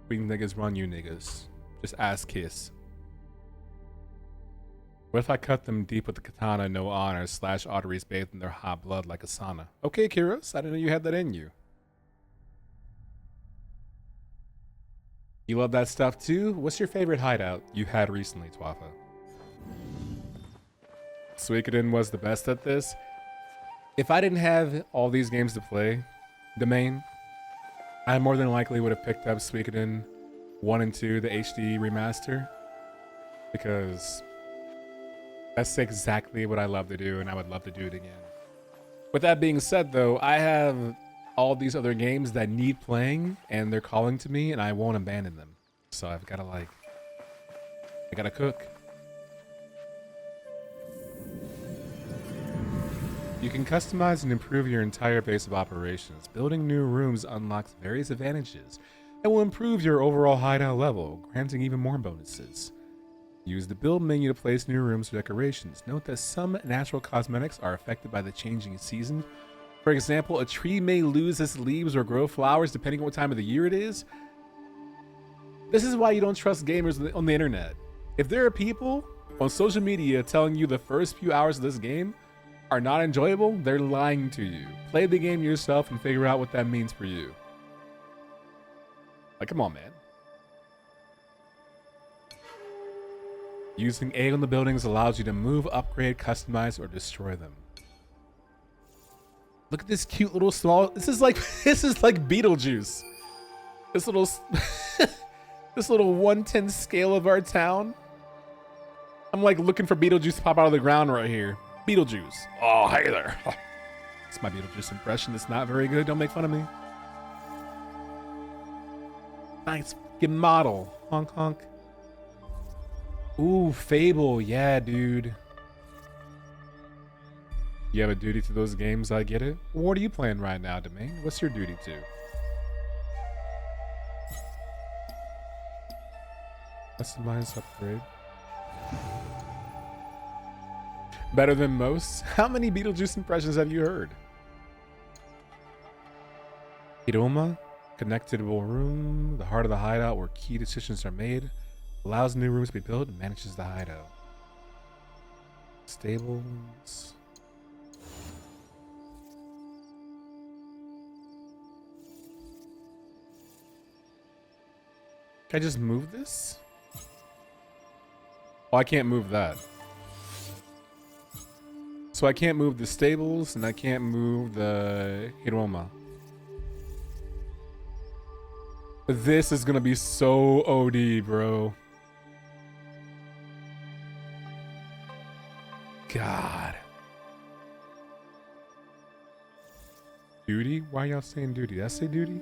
We niggas run you niggas. Just ask Kiss. What if I cut them deep with the katana, no honor, slash arteries bathed in their hot blood like a sauna? Okay, Kiros, I didn't know you had that in you. You love that stuff too? What's your favorite hideout you had recently, Twafa? Suikoden was the best at this. If I didn't have all these games to play, Domain, I more than likely would have picked up Suikoden 1 and 2, the HD remaster, because that's exactly what I love to do, and I would love to do it again. With that being said, though, I have all these other games that need playing, and they're calling to me, and I won't abandon them. So I've got to, I gotta cook. You can customize and improve your entire base of operations. Building new rooms unlocks various advantages and will improve your overall hideout level, granting even more bonuses. Use the build menu to place new rooms or decorations. Note that some natural cosmetics are affected by the changing season. For example, a tree may lose its leaves or grow flowers depending on what time of the year it is. This is why you don't trust gamers on the internet. If there are people on social media telling you the first few hours of this game are not enjoyable, they're lying to you. Play the game yourself and figure out what that means for you. Like, come on, man. Using A on the buildings allows you to move, upgrade, customize, or destroy them. Look at this cute little small. This is like Beetlejuice. This little this little 1/10 scale of our town. I'm like looking for Beetlejuice to pop out of the ground right here. Beetlejuice. Oh, hey there. It's my Beetlejuice impression. It's not very good. Don't make fun of me. Nice fucking model. Honk honk. Ooh, Fable. Yeah, dude. You have a duty to those games, I get it. What are you playing right now, Domain? What's your duty to? Customize, upgrade. Better than most? How many Beetlejuice impressions have you heard? Hiroma, connectable room, the heart of the hideout where key decisions are made, allows new rooms to be built, and manages the hideout. Stables. Can I just move this? Oh, I can't move that. So I can't move the stables, and I can't move the Hiroma. This is gonna be so OD, bro. God. Duty? Why y'all saying duty? Did I say duty?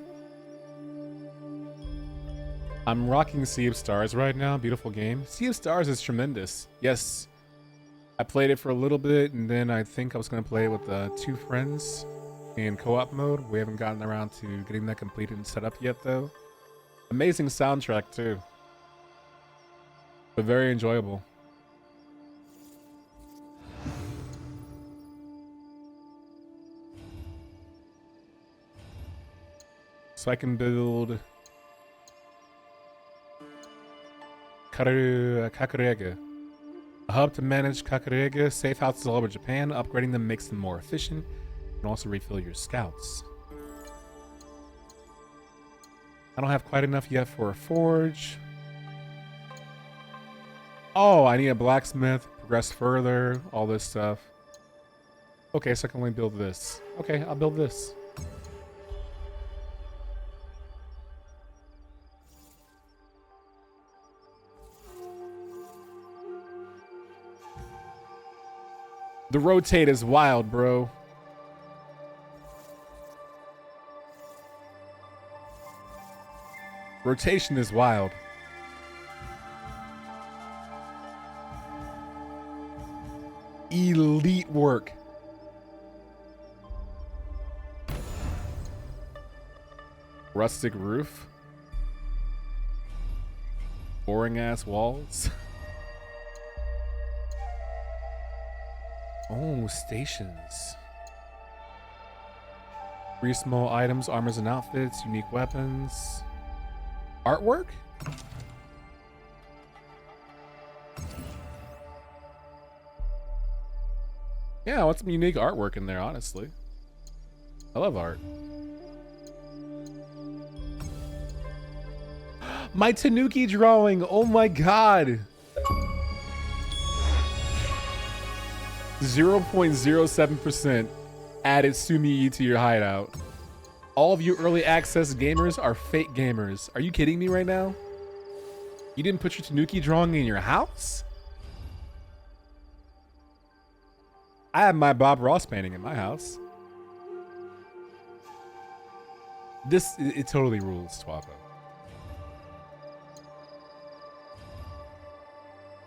I'm rocking Sea of Stars right now. Beautiful game. Sea of Stars is tremendous. Yes. I played it for a little bit, and then I think I was going to play it with 2 friends in co-op mode. We haven't gotten around to getting that completed and set up yet, though. Amazing soundtrack, too. But very enjoyable. So I can build Kakurege. A hub to manage Kakurege. Safe houses all over Japan. Upgrading them makes them more efficient. You can also refill your scouts. I don't have quite enough yet for a forge. Oh, I need a blacksmith. Progress further. All this stuff. Okay, so I can only build this. Okay, I'll build this. The rotate is wild, bro. Rotation is wild. Elite work. Rustic roof. Boring ass walls. Oh, stations. 3 small items, armors and outfits, unique weapons. Artwork? Yeah, I want some unique artwork in there, honestly. I love art. My Tanuki drawing! Oh my god! 0.07% added Sumi to your hideout. All of you early access gamers are fake gamers. Are you kidding me right now? You didn't put your Tanuki drawing in your house? I have my Bob Ross painting in my house. It totally rules, Twapa.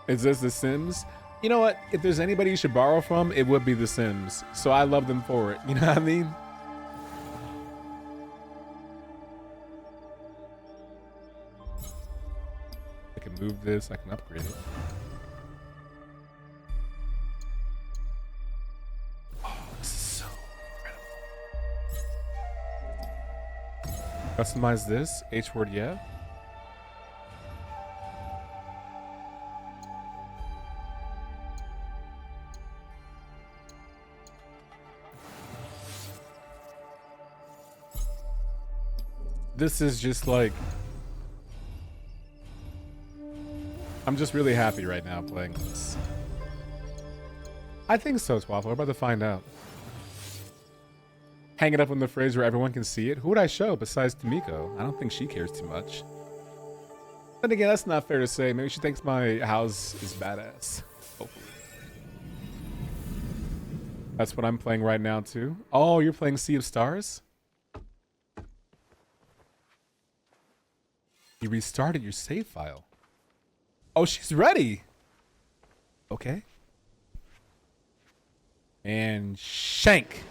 Is this The Sims? You know what? If there's anybody you should borrow from, it would be The Sims. So I love them for it. You know what I mean? I can move this. I can upgrade it. Oh, this is so incredible. Customize this. H-word, yeah. This is just like, I'm just really happy right now playing this. I think so, Twaffle. We're about to find out. Hang it up in the phrase where everyone can see it. Who would I show besides Tamiko? I don't think she cares too much. Then again, that's not fair to say. Maybe she thinks my house is badass. Hopefully. That's what I'm playing right now too. Oh, you're playing Sea of Stars? You restarted your save file. Oh, she's ready. Okay. And shank.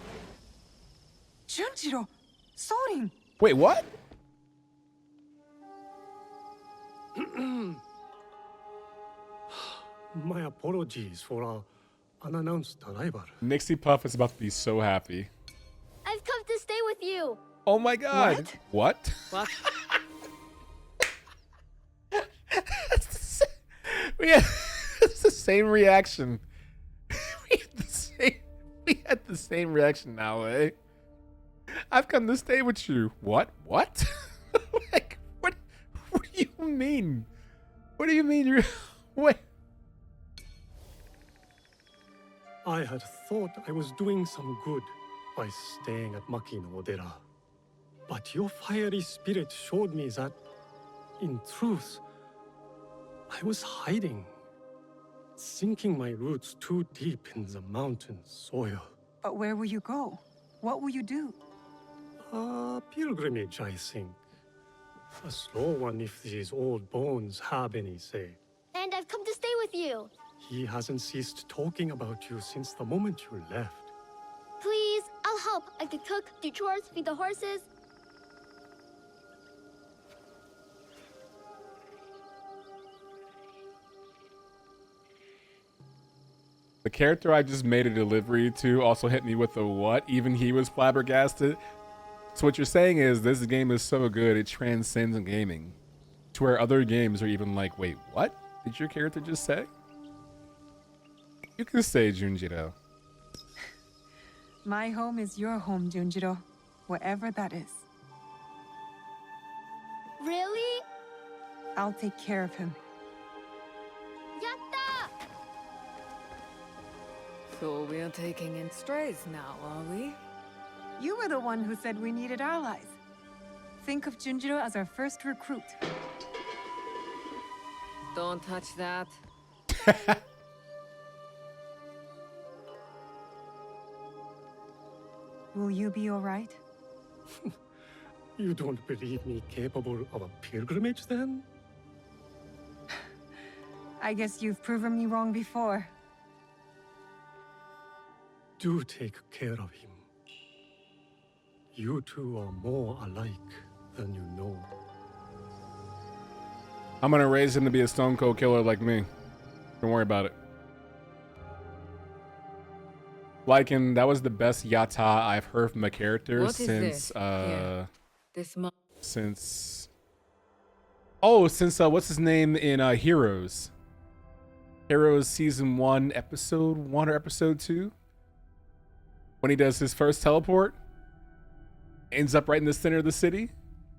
Junjiro, Sorin. Wait, what? My apologies for our unannounced arrival. Nixie Puff is about to be so happy. I've come to stay with you. Oh my god. What? What? It's the same reaction. We had the same reaction now, eh? I've come to stay with you. What? What? Like, what do you mean? What do you mean you're... Wait. I had thought I was doing some good by staying at Makino Odera. But your fiery spirit showed me that, in truth, I was hiding, sinking my roots too deep in the mountain soil. But where will you go? What will you do? A pilgrimage, I think. A slow one if these old bones have any say. And I've come to stay with you. He hasn't ceased talking about you since the moment you left. Please, I'll help. I could cook, do chores, feed the horses. The character I just made a delivery to also hit me with a what? Even he was flabbergasted. So what you're saying is this game is so good it transcends gaming. To where other games are even like, wait, what did your character just say? You can say Junjiro. My home is your home, Junjiro. Wherever that is. Really? I'll take care of him. Yatta! So we are taking in strays now, are we? You were the one who said we needed allies. Think of Junjiro as our first recruit. Don't touch that. Will you be all right? You don't believe me capable of a pilgrimage, then? I guess you've proven me wrong before. Do take care of him. You two are more alike And you know. I'm gonna raise him to be a stone cold killer like me. Don't worry about it. Lycan, that was the best yata I've heard from a character What is since this? Here. This since what's his name in Heroes? Heroes season 1, episode 1 or episode 2? When he does his first teleport, ends up right in the center of the city.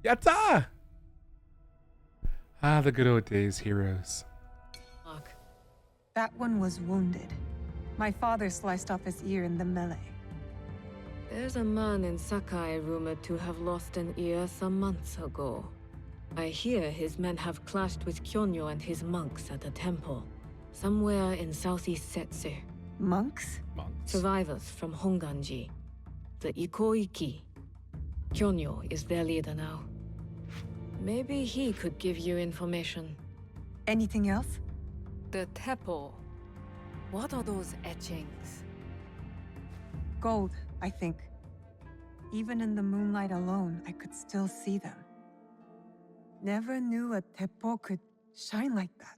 Yatta! Ah, the good old days, Heroes. That one was wounded. My father sliced off his ear in the melee. There's a man in Sakai rumored to have lost an ear some months ago. I hear his men have clashed with Kyonyo and his monks at the temple, somewhere in southeast Setsu. Monks? Survivors from Honganji, the Ikoiki. Kyonyo is their leader now. Maybe he could give you information. Anything else? The temple. What are those etchings? Gold, I think. Even in the moonlight alone, I could still see them. Never knew a teppo could shine like that.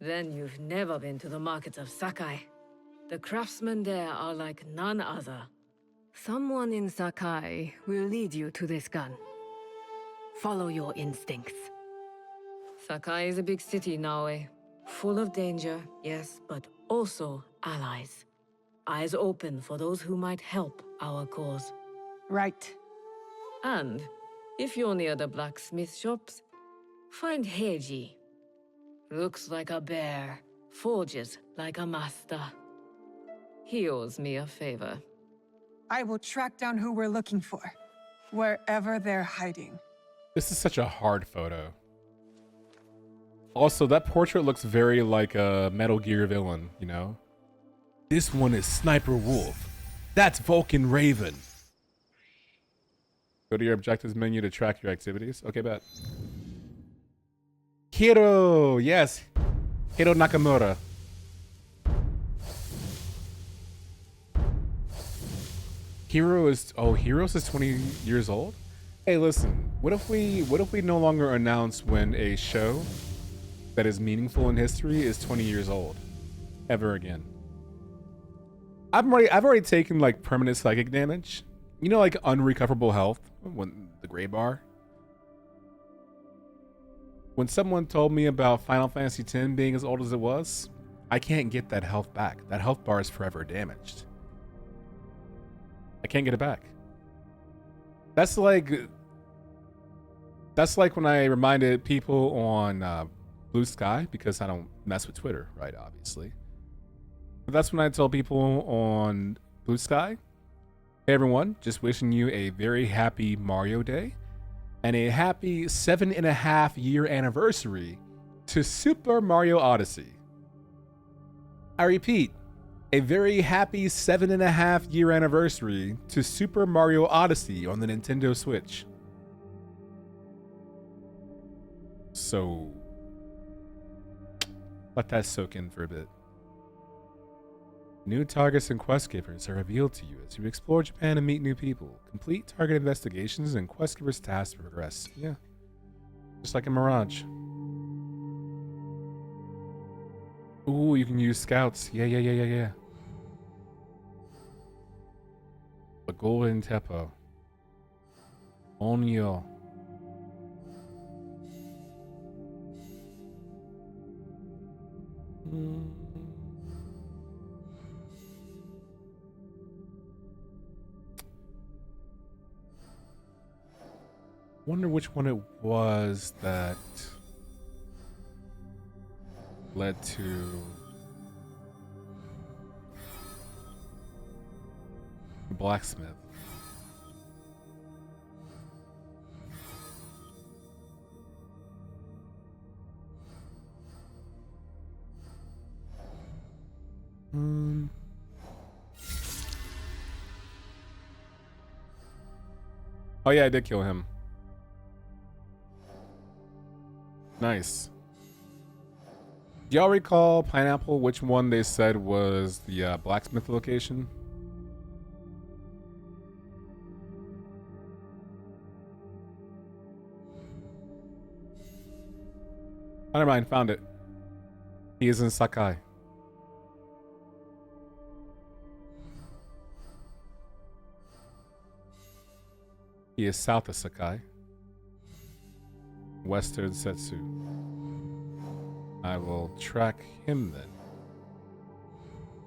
Then you've never been to the markets of Sakai. The craftsmen there are like none other. Someone in Sakai will lead you to this gun. Follow your instincts. Sakai is a big city now, full of danger, yes, but also allies. Eyes open for those who might help our cause. Right. And if you're near the blacksmith shops, find Heiji. Looks like a bear, forges like a master. He owes me a favor. I will track down who we're looking for, wherever they're hiding. This is such a hard photo. Also, that portrait looks very like a Metal Gear villain, you know? This one is Sniper Wolf. That's Vulcan Raven. Go to your objectives menu to track your activities. Okay, bet. Hiro! Yes! Hiro Nakamura. Heroes is 20 years old? Hey, listen, what if we no longer announce when a show that is meaningful in history is 20 years old ever again? I've already taken like permanent psychic damage. You know, like unrecoverable health, when the gray bar. When someone told me about Final Fantasy X being as old as it was, I can't get that health back. That health bar is forever damaged. I can't get it back. That's like when I reminded people on Blue Sky, because I don't mess with Twitter, right, obviously. But that's when I told people on Blue Sky, hey everyone, just wishing you a very happy Mario Day and a happy 7.5 year anniversary to Super Mario Odyssey. I repeat, a very happy 7.5 year anniversary to Super Mario Odyssey on the Nintendo Switch. So, let that soak in for a bit. New targets and quest givers are revealed to you as you explore Japan and meet new people. Complete target investigations and quest givers' tasks progress. Yeah. Just like in Mirage. Ooh, you can use scouts. Yeah. The Golden Teppo. Onyo. Wonder which one it was that led to the blacksmith. Oh yeah, I did kill him. Nice. Do y'all recall, Pineapple, which one they said was the blacksmith location? Oh, never mind. Found it. He is in Sakai. He is south of Sakai. Western Setsu. I will track him then.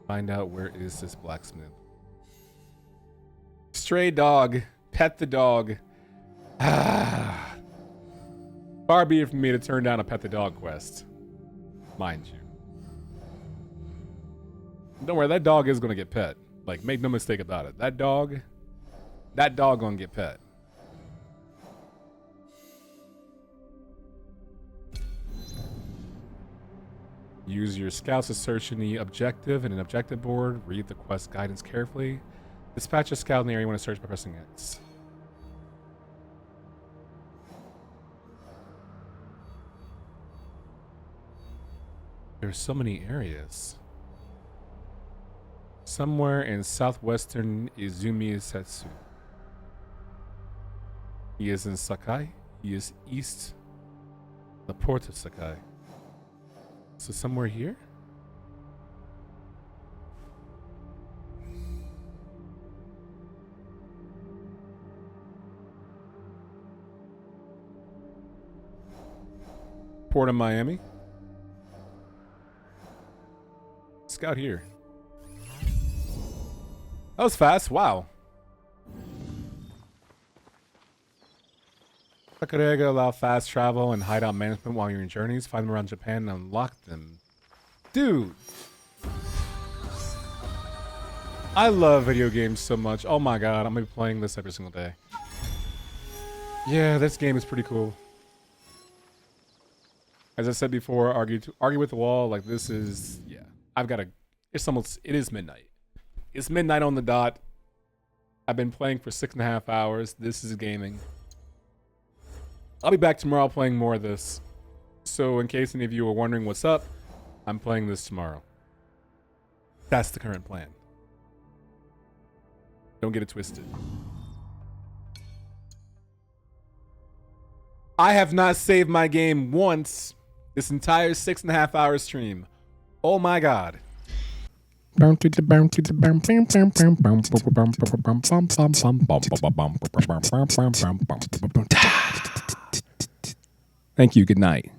Find out where is this blacksmith. Stray dog. Pet the dog. Ah. Far be it from me to turn down a pet the dog quest. Mind you. Don't worry, that dog is gonna get pet. Like, make no mistake about it. That dog gonna get pet. Use your scouts to search any objective in an objective board. Read the quest guidance carefully. Dispatch a scout in the area you want to search by pressing X. There's so many areas. Somewhere in southwestern Izumi Setsu. He is in Sakai. He is east of the port of Sakai. So somewhere here? Port of Miami. Scout here. That was fast. Wow. Sakurega allow fast travel and hideout management while you're in journeys. Find them around Japan and unlock them. Dude. I love video games so much. Oh my god, I'm gonna be playing this every single day. Yeah, this game is pretty cool. As I said before, argue with the wall. Like, this is, yeah. It is midnight. It's midnight on the dot. I've been playing for 6.5 hours. This is gaming. I'll be back tomorrow playing more of this. So in case any of you are wondering what's up, I'm playing this tomorrow. That's the current plan. Don't get it twisted. I have not saved my game once this entire 6.5 hour stream. Oh my god. Thank you. Good night.